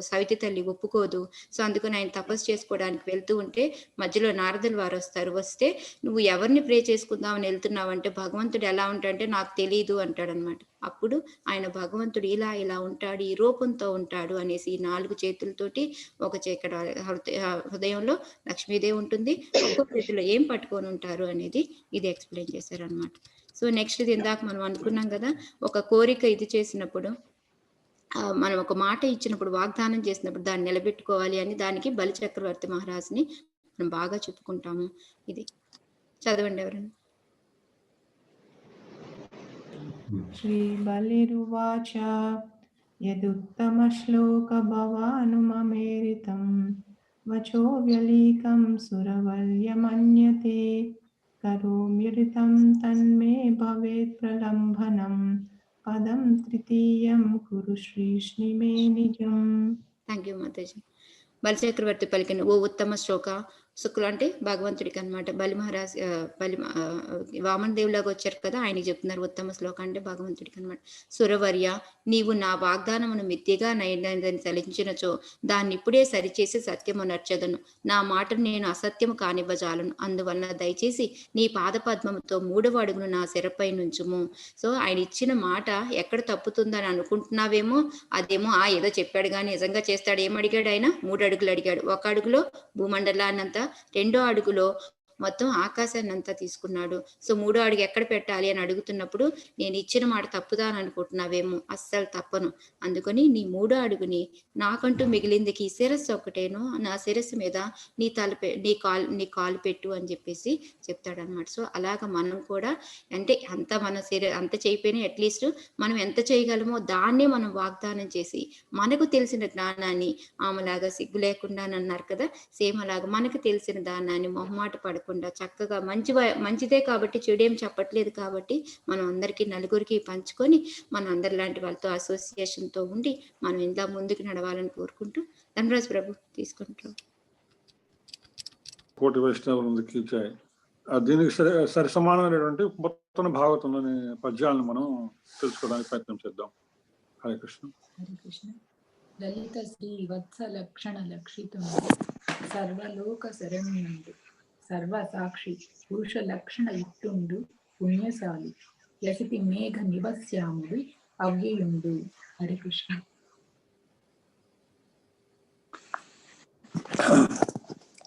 Speaker 2: సవితి తల్లి ఒప్పుకోదు. సో అందుకని ఆయన తపస్సు చేసుకోవడానికి వెళ్తూ ఉంటే మధ్యలో నారదులు వారు వస్తారు. వస్తే నువ్వు ఎవరిని ప్రే చేసుకుందామని వెళ్తున్నావు అంటే, భగవంతుడు ఎలా ఉంటాడంటే నాకు తెలియదు అంటాడనమాట. అప్పుడు ఆయన భగవంతుడు ఇలా ఉంటాడు, ఈ రూపంతో ఉంటాడు అనేసి 4 చేతులతోటి ఒక ఇక్కడ హృదయంలో లక్ష్మీదేవి ఉంటుంది, ఒక్కొక్క చేతిలో ఏం పట్టుకొని ఉంటారు అనేది ఇది ఎక్స్ప్లెయిన్ చేశారు అనమాట. సో నెక్స్ట్ ఇందాక మనం అనుకున్నాం కదా, ఒక కోరిక ఇది చేసినప్పుడు మనం ఒక మాట ఇచ్చినప్పుడు వాగ్దానం చేసినప్పుడు దాన్ని నిలబెట్టుకోవాలి అని దానికి బలి చక్రవర్తి మహారాజుని మనం బాగా చెప్పుకుంటాము. ఇది చదవండి ఎవరైనా.
Speaker 6: శ్రీ బలిరువాచ యదుత్తమ శ్లోక భవానుమమేరితం వచో వ్యలీకం సురవర్యమన్యతే కరోమ్యరితం తన్మే భవేత్ ప్రలంభనం పదం తృతీయం కురు శ్రీష్ణిమే నిజం.
Speaker 2: Thank you Mataji. బలిచక్రవర్తి పలికిన ఓ ఉత్తమ శ్లోక, శుక్ల అంటే భగవంతుడికి అనమాట. బలి మహారాజ్ వామన దేవులాగా వచ్చారు కదా, ఆయనకి చెప్తున్నారు ఉత్తమ శ్లోక అంటే భగవంతుడికి అనమాట. సురవర్య, నీవు నా వాగ్దానమును మిథ్యగా నైదని తలించినచో దాన్ని ఇప్పుడే సరిచేసి సత్యము నర్చదను. నా మాటను నేను అసత్యము కానివ్వజాలను. అందువలన దయచేసి నీ పాదపద్మముతో 3వ అడుగును నా శిరపై నుంచుము. సో ఆయన ఇచ్చిన మాట ఎక్కడ తప్పుతుందని అనుకుంటున్నావేమో, అదేమో ఏదో చెప్పాడు కానీ నిజంగా చేస్తాడు. ఏమడిగాడు ఆయన? 3 అడుగులు అడిగాడు. 1 అడుగులో భూమండలాన్నంతా, 2వ అడుగులో మొత్తం ఆకాశాన్ని అంతా తీసుకున్నాడు. సో 3వ అడుగు ఎక్కడ పెట్టాలి అని అడుగుతున్నప్పుడు, నేను ఇచ్చిన మాట తప్పుదా అని అనుకుంటున్నావేమో, అస్సలు తప్పను. అందుకని నీ 3వ అడుగుని నాకంటూ మిగిలిందికి శిరస్సు ఒకటేను, నా శిరస్సు మీద నీ కాలు పెట్టు అని చెప్పేసి చెప్తాడనమాట. సో అలాగ మనం కూడా అంటే అంత చేయకపోయినా అట్లీస్ట్ మనం ఎంత చేయగలమో దాన్నే మనం వాగ్దానం చేసి మనకు తెలిసిన జ్ఞానాన్ని ఆమెలాగా సిగ్గు లేకుండా అన్నారు కదా, సేమ్ అలాగా మనకు తెలిసిన దానాన్ని మొహమాట పడకుండా చక్కగా మంచిదే కాబట్టి చెడేం చెప్పట్లేదు కాబట్టి మనం అందరికీ నలుగురికి పంచుకొని మన అందరి లాంటి వాళ్ళతో అసోసియేషన్తో ఉండి మనం ఇంకా ముందుకు నడవాలని కోరుకుంటూ ధనరాజ్ ప్రభు తీసుకుంటాం.
Speaker 7: కోటి వైష్ణవులందరికీ జై. దీనికి సరి సమానమైనటువంటి మొత్తం భాగవతంలోని పద్యాలను మనం తెలుసుకోవడానికి ప్రయత్నం చేద్దాం. హరే కృష్ణ.
Speaker 8: హరే కృష్ణ. లలిత శ్రీ వత్స లక్షణ లక్షితుండు సర్వలోక శరణ్యుండు సర్వసాక్షి పురుష లక్షణ యుక్తుండు పుణ్యశాలి యసితి మేఘ నివస్యాముడు అవ్యయుండు. హరే కృష్ణ.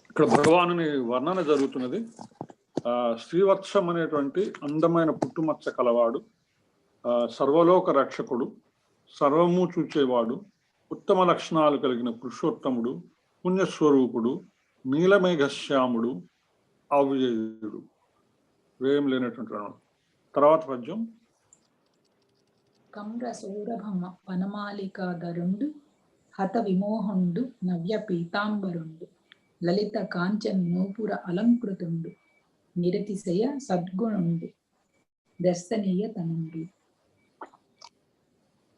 Speaker 7: ఇక్కడ భగవానుని వర్ణన జరుగుతున్నది. శ్రీవత్సం అనేటువంటి అందమైన పుట్టుమచ్చ కలవాడు, సర్వలోక రక్షకుడు, సర్వము చూచేవాడు, ఉత్తమ లక్షణాలు కలిగిన పురుషోత్తముడు, పుణ్యస్వరూపుడు, నీలమేఘశ్యాముడు, అవ్యయుడు, వ్యయం లేనటువంటి వాడు. తర్వాత పద్యం.
Speaker 8: కమ్ర సౌరభమ వనమాలికాధరుండు హత విమోహండు నవ్య పీతాంబరుండు లలిత కాంచన్ నూపుర అలంకృతుండు నిరతిశయ సద్గుణుండు దర్శనీయ తనుండు.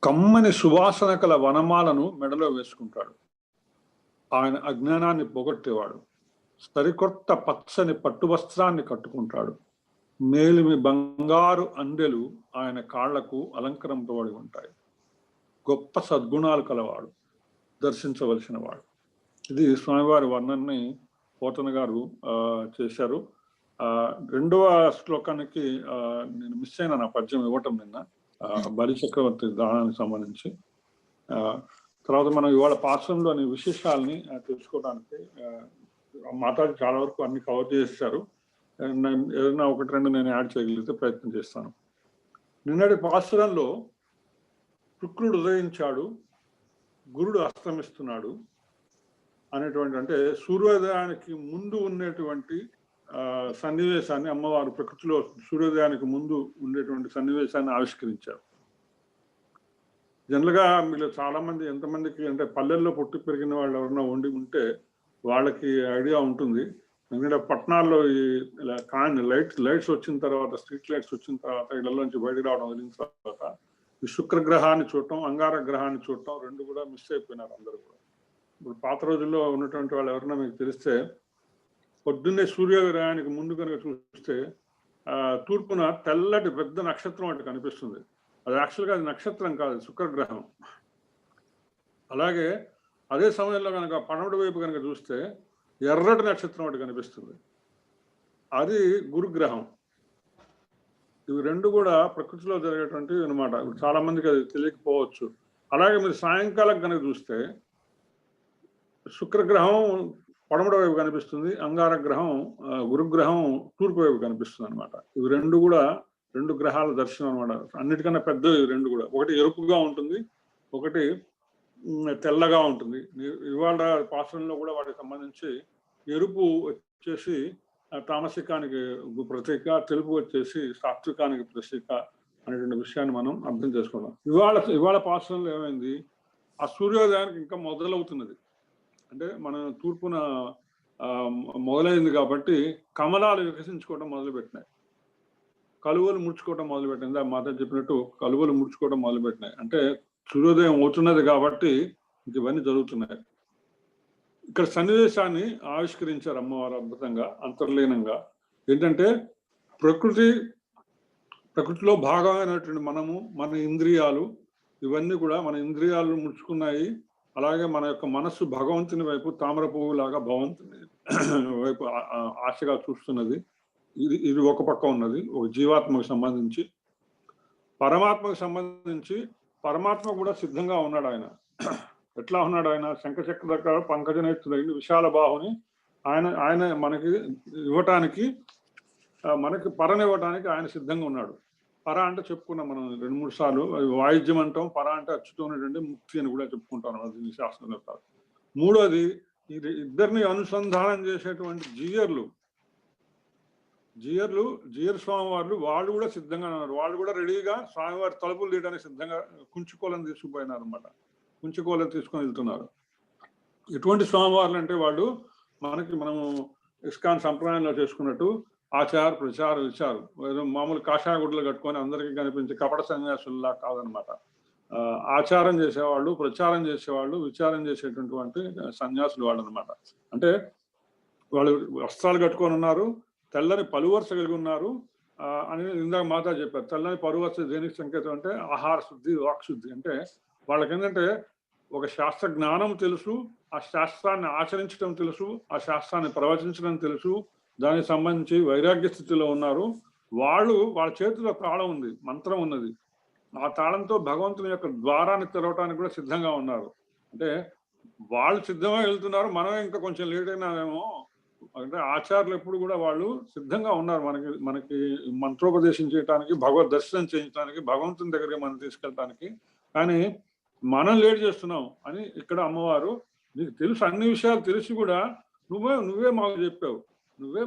Speaker 7: కమ్మని సువాసన కల వనమాలను మెడలో వేసుకుంటాడు. ఆయన అజ్ఞానాన్ని పోగొట్టేవాడు. సరికొత్త పచ్చని పట్టు వస్త్రాన్ని కట్టుకుంటాడు. మేలిమి బంగారు అందెలు ఆయన కాళ్లకు అలంకరింపబడి ఉంటాయి. గొప్ప సద్గుణాలు కలవాడు, దర్శించవలసిన వాడు. ఇది స్వామివారి వర్ణనని పోతన గారు చేశారు. రెండవ శ్లోకానికి నేను మిస్ అయినా నా పద్యం ఇవ్వటం నిన్న, బలి చక్రవర్తి దానానికి సంబంధించి. తర్వాత మనం ఇవాళ పాశ్రంలోని విశేషాలని తెలుసుకోవడానికి మాతాజీ చాలా వరకు అన్ని కవర్ చేశారు. ఏదైనా ఒకటి రెండు నేను యాడ్ చేయగలిగితే ప్రయత్నం చేస్తాను. నిన్నటి పాశ్రంలో శుక్రుడు ఉదయించాడు, గురుడు అస్తమిస్తున్నాడు అనేటువంటి, అంటే సూర్యోదయానికి ముందు ఉన్నటువంటి సన్నివేశాన్ని అమ్మవారు ప్రకృతిలో సూర్యోదయానికి ముందు ఉండేటువంటి సన్నివేశాన్ని ఆవిష్కరించారు. జనరల్గా మీరు చాలా మంది, ఎంతమందికి అంటే పల్లెల్లో పుట్టి పెరిగిన వాళ్ళు ఎవరైనా ఉండి ఉంటే వాళ్ళకి ఐడియా ఉంటుంది. ఎందుకంటే పట్టణాల్లో ఈ లైట్స్ వచ్చిన తర్వాత, స్ట్రీట్ లైట్స్ వచ్చిన తర్వాత, ఇళ్లలోంచి బయటకు రావడం వదిలిన తర్వాత ఈ శుక్రగ్రహాన్ని చూడటం, అంగార గ్రహాన్ని చూడటం రెండు కూడా మిస్ అయిపోయినారు అందరూ కూడా. ఇప్పుడు పాత రోజుల్లో ఉన్నటువంటి వాళ్ళు ఎవరైనా మీకు తెలిస్తే, పొద్దున్నే సూర్యోదయానికి ముందు కనుక చూస్తే తూర్పున తెల్లటి పెద్ద నక్షత్రం అంటే కనిపిస్తుంది. అది యాక్చువల్గా అది నక్షత్రం కాదు, శుక్రగ్రహం. అలాగే అదే సమయంలో కనుక పడమటి వైపు కనుక చూస్తే ఎర్రటి నక్షత్రం ఒకటి కనిపిస్తుంది, అది గురుగ్రహం. ఇవి రెండు కూడా ప్రకృతిలో జరిగేటువంటివి అనమాట. చాలా మందికి అది తెలియకపోవచ్చు. అలాగే మీరు సాయంకాలం కనుక చూస్తే శుక్రగ్రహం పడమటి వైపు కనిపిస్తుంది, అంగార గ్రహం గురుగ్రహం తూర్పు వైపు కనిపిస్తుంది అనమాట. ఇవి రెండు కూడా రెండు గ్రహాల దర్శనం అనమాట. అన్నిటికన్నా పెద్దవి రెండు కూడా. ఒకటి ఎరుపుగా ఉంటుంది, ఒకటి తెల్లగా ఉంటుంది. ఇవాళ పాశ్రంలో కూడా వాటికి సంబంధించి ఎరుపు వచ్చేసి తామసికానికి ప్రతీక, తెలుపు వచ్చేసి సాత్వికానికి ప్రతీక అనేటువంటి విషయాన్ని మనం అర్థం చేసుకున్నాం. ఇవాళ పాశ్రంలో ఏమైంది, ఆ సూర్యోదయానికి ఇంకా మొదలవుతున్నది. అంటే మన తూర్పున మొదలైంది కాబట్టి కమలాలు వికసించుకోవడం మొదలుపెట్టినాయి, కలువలు ముడుచుకోవడం మొదలుపెట్టింది. ఆ మాట చెప్పినట్టు కలువలు ముడుచుకోవడం మొదలుపెట్టినాయి. అంటే సూర్యోదయం అవుతున్నది కాబట్టి ఇవన్నీ జరుగుతున్నాయి. ఇక్కడ సన్నివేశాన్ని ఆవిష్కరించారు అమ్మవారు అద్భుతంగా, అంతర్లీనంగా. ఏంటంటే ప్రకృతిలో భాగమైనటువంటి మనము, మన ఇంద్రియాలు, ఇవన్నీ కూడా మన ఇంద్రియాలు ముడుచుకున్నాయి. అలాగే మన యొక్క మనస్సు భగవంతుని వైపు తామర పువ్వులాగా భగవంతుని వైపు ఆశగా చూస్తున్నది. ఇది ఒక పక్క ఉన్నది, ఒక జీవాత్మకు సంబంధించి. పరమాత్మకు సంబంధించి పరమాత్మ కూడా సిద్ధంగా ఉన్నాడు. ఆయన ఎట్లా ఉన్నాడు? ఆయన శంఖచక్ర పంకజనేత్రుడైన విశాల బాహుని ఆయన మనకి ఇవ్వటానికి, మనకి పరనివ్వటానికి ఆయన సిద్ధంగా ఉన్నాడు. పర అంటే చెప్పుకున్నాం మనం 2-3 సార్లు. వాయిద్యం అంటాం, పర అంటే అచ్యుతమైనటువంటి ముక్తి అని కూడా చెప్పుకుంటాం. అది శాస్త్రం చెప్తారు. మూడోది, ఇద్దరిని అనుసంధానం చేసేటువంటి జీయర్ స్వామివార్లు వాళ్ళు కూడా సిద్ధంగా ఉన్నారు. వాళ్ళు కూడా రెడీగా స్వామివారి తలుపులు తీయడానికి సిద్ధంగా కుంచుకోలను తీసుకుపోయినారు అనమాట. కుంచుకోలను తీసుకొని వెళ్తున్నారు. ఎటువంటి స్వామివార్లు అంటే వాళ్ళు మనము ఇస్కాన్ సంప్రదాయంలో చేసుకున్నట్టు ఆచార ప్రచార విచారు, మామూలు కాషాయ గుడ్లు కట్టుకొని అందరికీ కనిపించే కపట సన్యాసుల్లా కాదనమాట. ఆచారం చేసేవాళ్ళు, ప్రచారం చేసేవాళ్ళు, విచారం చేసేటటువంటి సన్యాసులు వాళ్ళు అనమాట. అంటే వాళ్ళు వస్త్రాలు కట్టుకొని ఉన్నారు, తెల్లని పలువరుస కలిగి ఉన్నారు అని ఇందాక మాతా చెప్పారు. తెల్లని పలువరుస దేనికి సంకేతం అంటే ఆహార శుద్ధి, వాక్ శుద్ధి. అంటే వాళ్ళకి ఏంటంటే ఒక శాస్త్ర జ్ఞానం తెలుసు, ఆ శాస్త్రాన్ని ఆచరించడం తెలుసు, ఆ శాస్త్రాన్ని ప్రవచించడం తెలుసు, దానికి సంబంధించి వైరాగ్య స్థితిలో ఉన్నారు. వాళ్ళ చేతిలో తాళం ఉంది, మంత్రం ఉన్నది. ఆ తాళంతో భగవంతుని యొక్క ద్వారాన్ని తెరవటానికి కూడా సిద్ధంగా ఉన్నారు. అంటే వాళ్ళు సిద్ధంగా వెళ్తున్నారు, మనమే ఇంకా కొంచెం లేట్ అయినామేమో. అంటే ఆచార్యులు ఎప్పుడు కూడా వాళ్ళు సిద్ధంగా ఉన్నారు మనకి మంత్రోపదేశం చేయడానికి, భగవద్ దర్శనం చేయించడానికి, భగవంతుని దగ్గరికి మనం తీసుకెళ్ళటానికి. కానీ మనం లేట్ చేస్తున్నాం అని ఇక్కడ అమ్మవారు, నీకు తెలుసు, అన్ని విషయాలు తెలిసి కూడా నువ్వే మాకు చెప్పావు, నువ్వే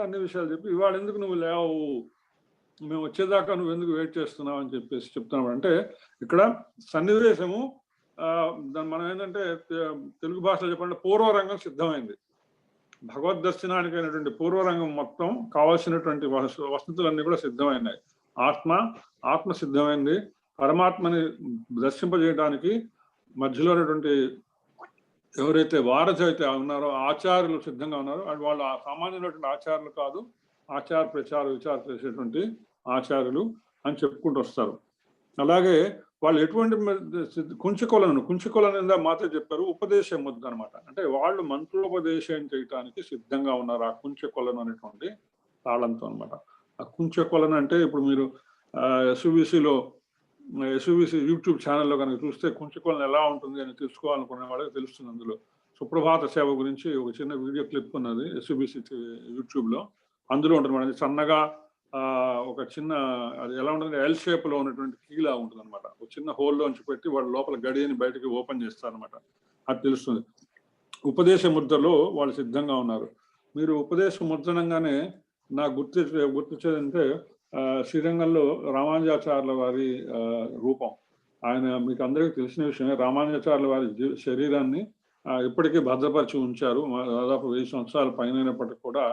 Speaker 7: అన్ని విషయాలు చెప్పి ఇవాళ ఎందుకు నువ్వు లేవు, మేము వచ్చేదాకా నువ్వు ఎందుకు వెయిట్ చేస్తున్నావు అని చెప్పేసి చెప్తున్నావు. అంటే ఇక్కడ సన్నివేశము మనం ఏంటంటే తెలుగు భాషలో చెప్పాలంటే పూర్వరంగం సిద్ధమైంది. భగవద్ దర్శనానికి అయినటువంటి పూర్వరంగం మొత్తం కావాల్సినటువంటి వసతులన్నీ కూడా సిద్ధమైనాయి. ఆత్మ సిద్ధమైంది. పరమాత్మని దర్శింపజేయడానికి మధ్యలో ఉన్నటువంటి ఎవరైతే వారధి అయితే ఉన్నారో ఆచార్యులు సిద్ధంగా ఉన్నారో అది వాళ్ళు సామాన్యమైనటువంటి ఆచార్యులు కాదు, ఆచార ప్రచార విచార చేసేటువంటి ఆచార్యులు అని చెప్పుకుంటూ వస్తారు. అలాగే వాళ్ళు ఎటువంటి కుంచకొలను మాత చెప్పారు, ఉపదేశ ముద్ద అనమాట. అంటే వాళ్ళు మంత్రోపదేశం చేయటానికి సిద్ధంగా ఉన్నారు ఆ కుంచకొలను అనేటువంటి తాళంతో అనమాట. ఆ కుంచకొలను అంటే ఇప్పుడు మీరు ఎస్యూబీసీ యూట్యూబ్ ఛానల్లో కనుక చూస్తే కుంచకొలను ఎలా ఉంటుంది అని తెలుసుకోవాలనుకునే వాళ్ళకి తెలుస్తుంది. అందులో సుప్రభాత సేవ గురించి ఒక చిన్న వీడియో క్లిప్ ఉన్నది ఎస్యూబీసీ యూట్యూబ్లో. అందులో ఉంటుంది మనది సన్నగా ఒక చిన్న, అది ఎలా ఉంటుంది, ఎల్ షేప్ లో ఉన్నటువంటి కీలా ఉంటుంది అనమాట. ఒక చిన్న హోల్లోంచి పెట్టి వాళ్ళ లోపల గడియని బయటకి ఓపెన్ చేస్తారనమాట. అది తెలుస్తుంది. ఉపదేశ ముద్రలో వాళ్ళు సిద్ధంగా ఉన్నారు. మీరు ఉపదేశ ముద్రణంగానే నాకు గుర్తించేదంటే శ్రీరంగంలో రామానుజాచార్యుల వారి రూపం. ఆయన మీకు అందరికీ తెలిసిన విషయమే. రామానుజాచార్యుల వారి శరీరాన్ని ఇప్పటికీ భద్రపరిచి ఉంచారు. దాదాపు 1000 సంవత్సరాల పైన అయినప్పటికీ కూడా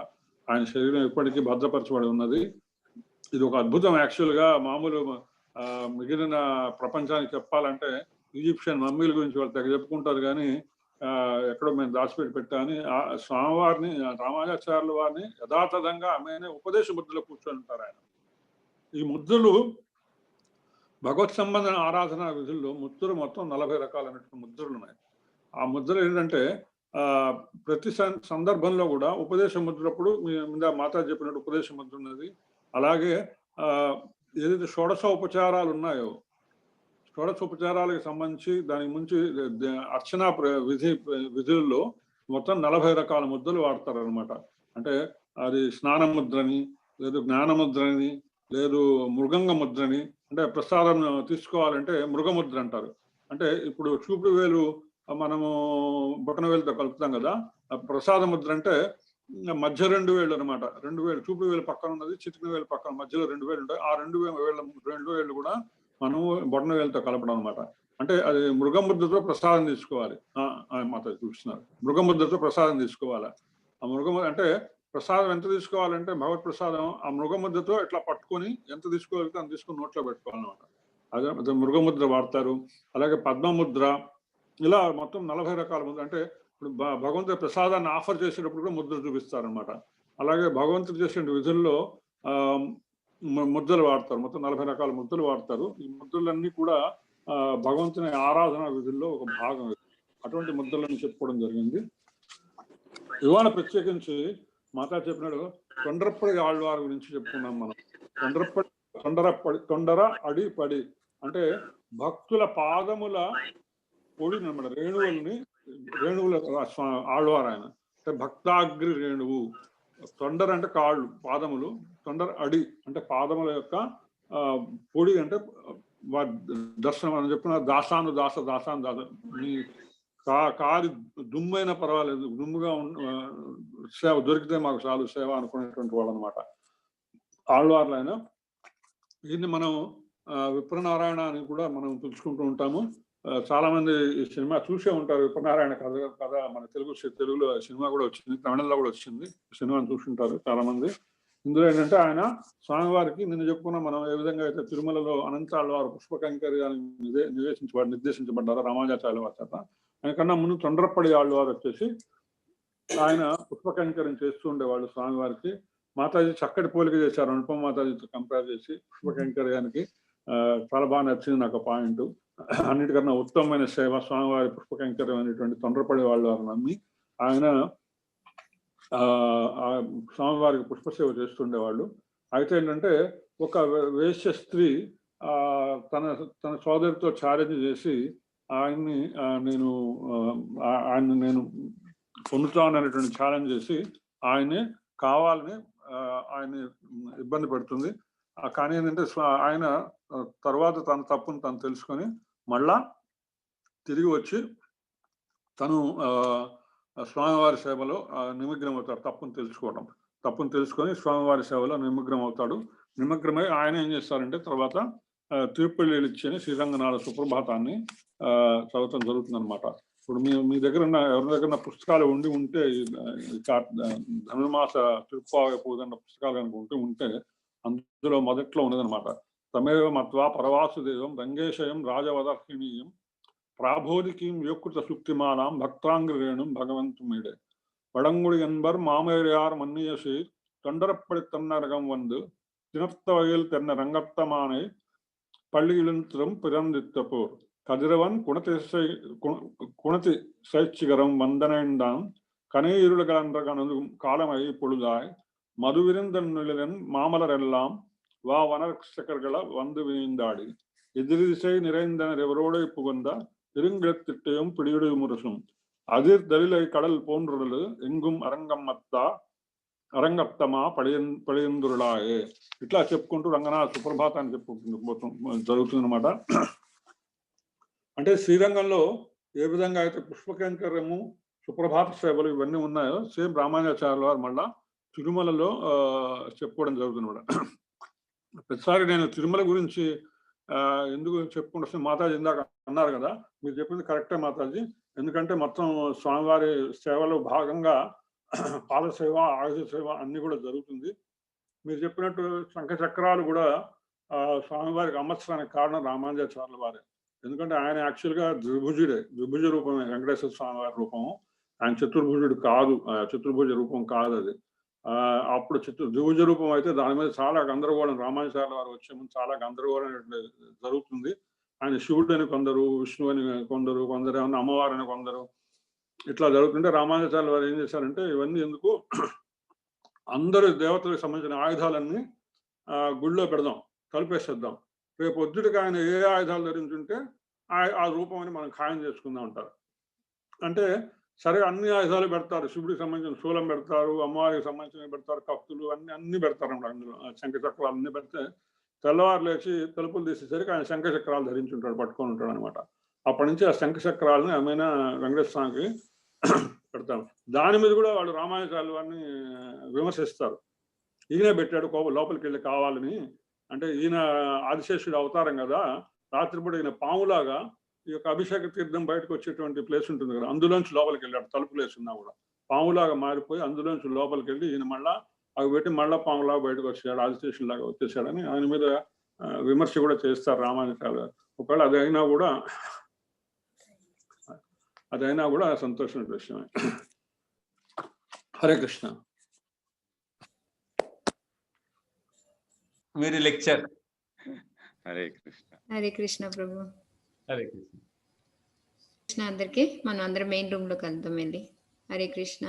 Speaker 7: ఆయన శరీరం ఇప్పటికీ భద్రపరచబడి ఉన్నది. ఇది ఒక అద్భుతం. యాక్చువల్గా మామూలు మిగిలిన ప్రపంచానికి చెప్పాలంటే ఈజిప్షియన్ మమ్మీల గురించి వాళ్ళు తెగ చెప్పుకుంటారు, కానీ ఎక్కడో మేము దాచిపెట్టి పెట్టాని స్వామివారిని రామానుజాచార్యుల వారిని యథాతథంగా ఆమె ఉపదేశ ముద్రలో కూర్చొని ఉంటారు ఆయన. ఈ ముద్రలు భగవత్ సంబంధ ఆరాధన విధుల్లో ముద్రలు మొత్తం 40 రకాలైనటువంటి ముద్రలు ఉన్నాయి. ఆ ముద్రలు ఏంటంటే ప్రతి సందర్భంలో కూడా ఉపదేశ ముద్రప్పుడు మీద మాతా చెప్పినట్టు ఉపదేశ ముద్ర ఉన్నది. అలాగే ఏదైతే షోడశ ఉపచారాలు ఉన్నాయో, షోడశ ఉపచారాలకు సంబంధించి దానికి ముంచి అర్చనా విధుల్లో మొత్తం 40 రకాల ముద్రలు వాడతారు అనమాట. అంటే అది స్నాన ముద్రని, లేదు జ్ఞానముద్రని, లేదు మృగంగ ముద్రని. అంటే ప్రసాదం తీసుకోవాలంటే మృగముద్ర అంటారు. అంటే ఇప్పుడు చూపుడు వేలు మనము బొటన వేలుతో కలుపుతాం కదా, ప్రసాద ముద్ర అంటే మధ్య 2 వేళ్ళు అనమాట. 2 వేలు చూపుడు వేలు పక్కన ఉన్నది, చిటికిన వేలు పక్కన మధ్యలో 2 వేలు ఉంటాయి. ఆ 2 వేళ్ళు కూడా మనము బొటన వేలుతో కలపడం అనమాట. అంటే అది మృగముద్రతో ప్రసాదం తీసుకోవాలి. మాత చూస్తున్నారు, మృగముద్రతో ప్రసాదం తీసుకోవాలి. ఆ అంటే ప్రసాదం ఎంత తీసుకోవాలంటే భగవత్ ప్రసాదం ఆ మృగముద్రతో ఇట్లా పట్టుకొని ఎంత తీసుకోగలిగితే అంత తీసుకొని నోట్లో పెట్టుకోవాలన్నమాట. అదే మృగముద్ర వాడతారు. అలాగే పద్మముద్ర, ఇలా మొత్తం 40 రకాల ముద్ర. అంటే ఇప్పుడు భగవంతుడి ప్రసాదాన్ని ఆఫర్ చేసేటప్పుడు కూడా ముద్ర చూపిస్తారనమాట. అలాగే భగవంతుడు చేసే విధుల్లో ముద్రలు వాడతారు. మొత్తం 40 రకాల ముద్రలు వాడతారు. ఈ ముద్రలన్నీ కూడా భగవంతుని ఆరాధన విధుల్లో ఒక భాగం. అటువంటి ముద్రలను చెప్పుకోవడం జరిగింది. ఇవాళ ప్రత్యేకించి మాతా చెప్పినాడు తొండరప్పడి ఆళ్వారి గురించి చెప్పుకున్నాం మనం. తొండర అడి పడి అంటే భక్తుల పాదముల పొడిని అనమాట. రేణువుల ఆళ్వారు ఆయన. అంటే భక్తాగ్రి రేణువు. తొండర అంటే కాళ్ళు, పాదములు. తొండర అడి అంటే పాదముల యొక్క పొడి అంటే దర్శనం అని చెప్పిన దాసాను దాస మీ కారి దుమ్మైనా పర్వాలేదు, దుమ్ముగా సేవ దొరికితే మాకు చాలు సేవ అనుకునేటువంటి వాళ్ళు అనమాట ఆళ్వార్లు ఆయన. దీన్ని మనం విప్రనారాయణ అని కూడా మనం పిలుచుకుంటూ ఉంటాము. చాలా మంది ఈ సినిమా చూసే ఉంటారు. విప్రనారాయణ కథ మన తెలుగులో సినిమా కూడా వచ్చింది, తమిళంలో కూడా వచ్చింది. సినిమాని చూసుంటారు చాలా మంది. ఇందులో ఏంటంటే ఆయన స్వామివారికి నిన్న చెప్పుకున్నాం మనం ఏ విధంగా అయితే తిరుమలలో అనంతాళ్వారు పుష్పకంకరి అని నిర్దేశించబడ్డారు రామానుజాచార్యుల వారి చేత. ఆయన కన్నా ముందు తొండరప్పడి ఆళ్వారు వచ్చేసి ఆయన పుష్పకంకరం చేస్తూ ఉండేవాళ్ళు స్వామివారికి. మాతాజీ చక్కటి పోలిక చేశారు అనుపమ మాతాజీతో కంపేర్ చేసి. పుష్పకైంకర్యానికి చాలా బాగా నచ్చింది నాకు పాయింట్. అన్నిటికన్నా ఉత్తమమైన సేవ స్వామివారి పుష్పకైంకర్యం అనేటువంటి తొండరపడి వాళ్ళు వారు నమ్మి ఆయన స్వామివారికి పుష్పసేవ చేస్తుండేవాళ్ళు. అయితే ఏంటంటే ఒక వేశ్య స్త్రీ తన సోదరితో ఛాలెంజ్ చేసి ఆయన్ని నేను పొందుతాననేటువంటి ఛాలెంజ్ చేసి ఆయన్ని కావాలని ఆయన్ని ఇబ్బంది పెడుతుంది. కానీ ఏంటంటే ఆయన తర్వాత తన తప్పును తను తెలుసుకొని మళ్ళా తిరిగి వచ్చి తను స్వామివారి సేవలో నిమగ్నం అవుతాడు. తప్పును తెలుసుకొని స్వామివారి సేవలో నిమగ్నం అవుతాడు. నిమగ్నమై ఆయన ఏం చేస్తారంటే తర్వాత తిరుపల్లి ఇచ్చిన శ్రీరంగనాథ సుప్రభాతాన్ని చదవటం జరుగుతుంది అనమాట. ఇప్పుడు మీ దగ్గర ఎవరి దగ్గర పుస్తకాలు ఉంటే ధనుర్మాస తిరుప్పావై పూజన్న పుస్తకాలు కనుక ఉంటే అందులో మొదట్లో ఉన్నదనమాట. తమేవ మత్వా పరవాసుదేవం రంగేశయం రాజవదర్హిణీయం ప్రాబోధికీం యోకృత సుక్తిమాలాం భక్తాంగ్రేణుం భగవంతుమీడే வடங்குடி என்பர் மாமேரியார் மன்னிய சீர் தொண்டரப்படி தன்னரகம் வந்து தினத்த வகையில் தென்ன ரங்கத்தமானை பள்ளியிலும் திறம் பிறந்தித்த போர் கதிரவன் குணத்தி சைச்சிகரம் வந்தனைந்தான் கனையிருளகன்ற கனதும் காலமை பொழுதாய் மதுவிருந்தன் மாமலரெல்லாம் வா வனரட்சகர்களை வந்து வீழ்ந்தாடி எதிரிசை நிறைந்தனர் எவரோடு புகுந்த இருங்கிடத்திட்டையும் பிடியிடு முரசும் அதிர் దలిలై கடல் పోండ్రులు ఎంగుం అరంగప్తమా పడియందురులాయే. ఇట్లా చెప్పుకుంటూ రంగనాథ సుప్రభాతాన్ని చెప్పుకుంటూ జరుగుతుందన్నమాట. అంటే శ్రీరంగంలో ఏ విధంగా అయితే పుష్పకైంకర్యము సుప్రభాత సేవలు ఇవన్నీ ఉన్నాయో సేమ్ రామానుజాచార్యుల వారు మళ్ళా తిరుమలలో చెప్పుకోవడం జరుగుతుంది. ప్రతిసారి నేను తిరుమల గురించి ఎందుకు చెప్పుకుంటే మాతాజీ ఇందాక అన్నారు కదా, మీరు చెప్పింది కరెక్టే మాతాజీ. ఎందుకంటే మొత్తం స్వామివారి సేవలో భాగంగా పాదసేవ, ఆయుధ సేవ అన్ని కూడా జరుగుతుంది. మీరు చెప్పినట్టు శంఖ చక్రాలు కూడా స్వామివారికి అమర్చడానికి కారణం రామానుజాచార్యుల వారే. ఎందుకంటే ఆయన యాక్చువల్గా ద్విభుజ రూపమే వెంకటేశ్వర స్వామివారి రూపము. ఆయన చతుర్భుజుడు కాదు, చతుర్భుజ రూపం కాదు అది. అప్పుడు ద్విభుజ రూపం అయితే దాని మీద చాలా గందరగోళం, రామానుజాచార్యుల వారు వచ్చే ముందు చాలా గందరగోళం జరుగుతుంది. ఆయన శివుడు అని కొందరు, విష్ణువు అని కొందరు, ఏమన్నా అమ్మవారు అని కొందరు, ఇట్లా జరుగుతుంటే రామానుజాచార్యుల వారు ఏం చేశారంటే ఇవన్నీ ఎందుకు, అందరు దేవతలకు సంబంధించిన ఆయుధాలన్నీ గుళ్ళో పెడదాం, కలిపేసేద్దాం, రేపు పొద్దుటికి ఆయన ఏ ఆయుధాలు ధరించుంటే ఆ రూపం అని మనం ఖాయం చేసుకుందాం అంటారు. అంటే సరే అన్ని ఆయుధాలు పెడతారు, శివుడికి సంబంధించిన శూలం పెడతారు, అమ్మవారికి సంబంధించిన పెడతారు, కత్తులు అన్ని పెడతారు అన్నమాట. అందులో శంఖ చక్రాలు అన్ని పెడితే తెల్లవారు లేచి తలుపులు తీసేసరికి ఆయన శంఖ చక్రాలు ధరించుంటాడు, పట్టుకొని ఉంటాడు అనమాట. అప్పటి నుంచి ఆ శంఖ చక్రాలని ఏమైనా వెంకటేశ్వర స్వామికి పెడతాం. దాని మీద కూడా వాళ్ళు రామానుజాచార్యుల వారిని విమర్శిస్తారు. ఈయనే పెట్టాడు లోపలికి వెళ్ళి కావాలని. అంటే ఈయన ఆదిశేషుడు అవతారం కదా, రాత్రిపూట ఈయన పాములాగా ఈ యొక్క అభిషేక తీర్థం బయటకు వచ్చేటువంటి ప్లేస్ ఉంటుంది కదా, అందులోంచి లోపలికి వెళ్ళాడు. తలుపులు వేసున్నా కూడా పాములాగా మారిపోయి అందులోంచి లోపలికి వెళ్ళి ఈయన మళ్ళా అవి పెట్టి మళ్ళా పాములాగా బయటకు వచ్చాడు, ఆదిశేషుడు లాగా వచ్చేసాడని ఆయన మీద విమర్శ కూడా చేస్తారు రామానుజాచార్యులు గారు. ఒకవేళ అదైనా కూడా సంతోషం విషయమే. హరే కృష్ణ.
Speaker 1: మీరు లెక్చర్.
Speaker 9: హరే కృష్ణ.
Speaker 2: హరే కృష్ణ ప్రభు.
Speaker 1: హరే కృష్ణ.
Speaker 2: కృష్ణ అందరికి మనం అందరం మెయిన్ రూమ్ లో కలుద్దాం వెళ్ళి. హరే కృష్ణ.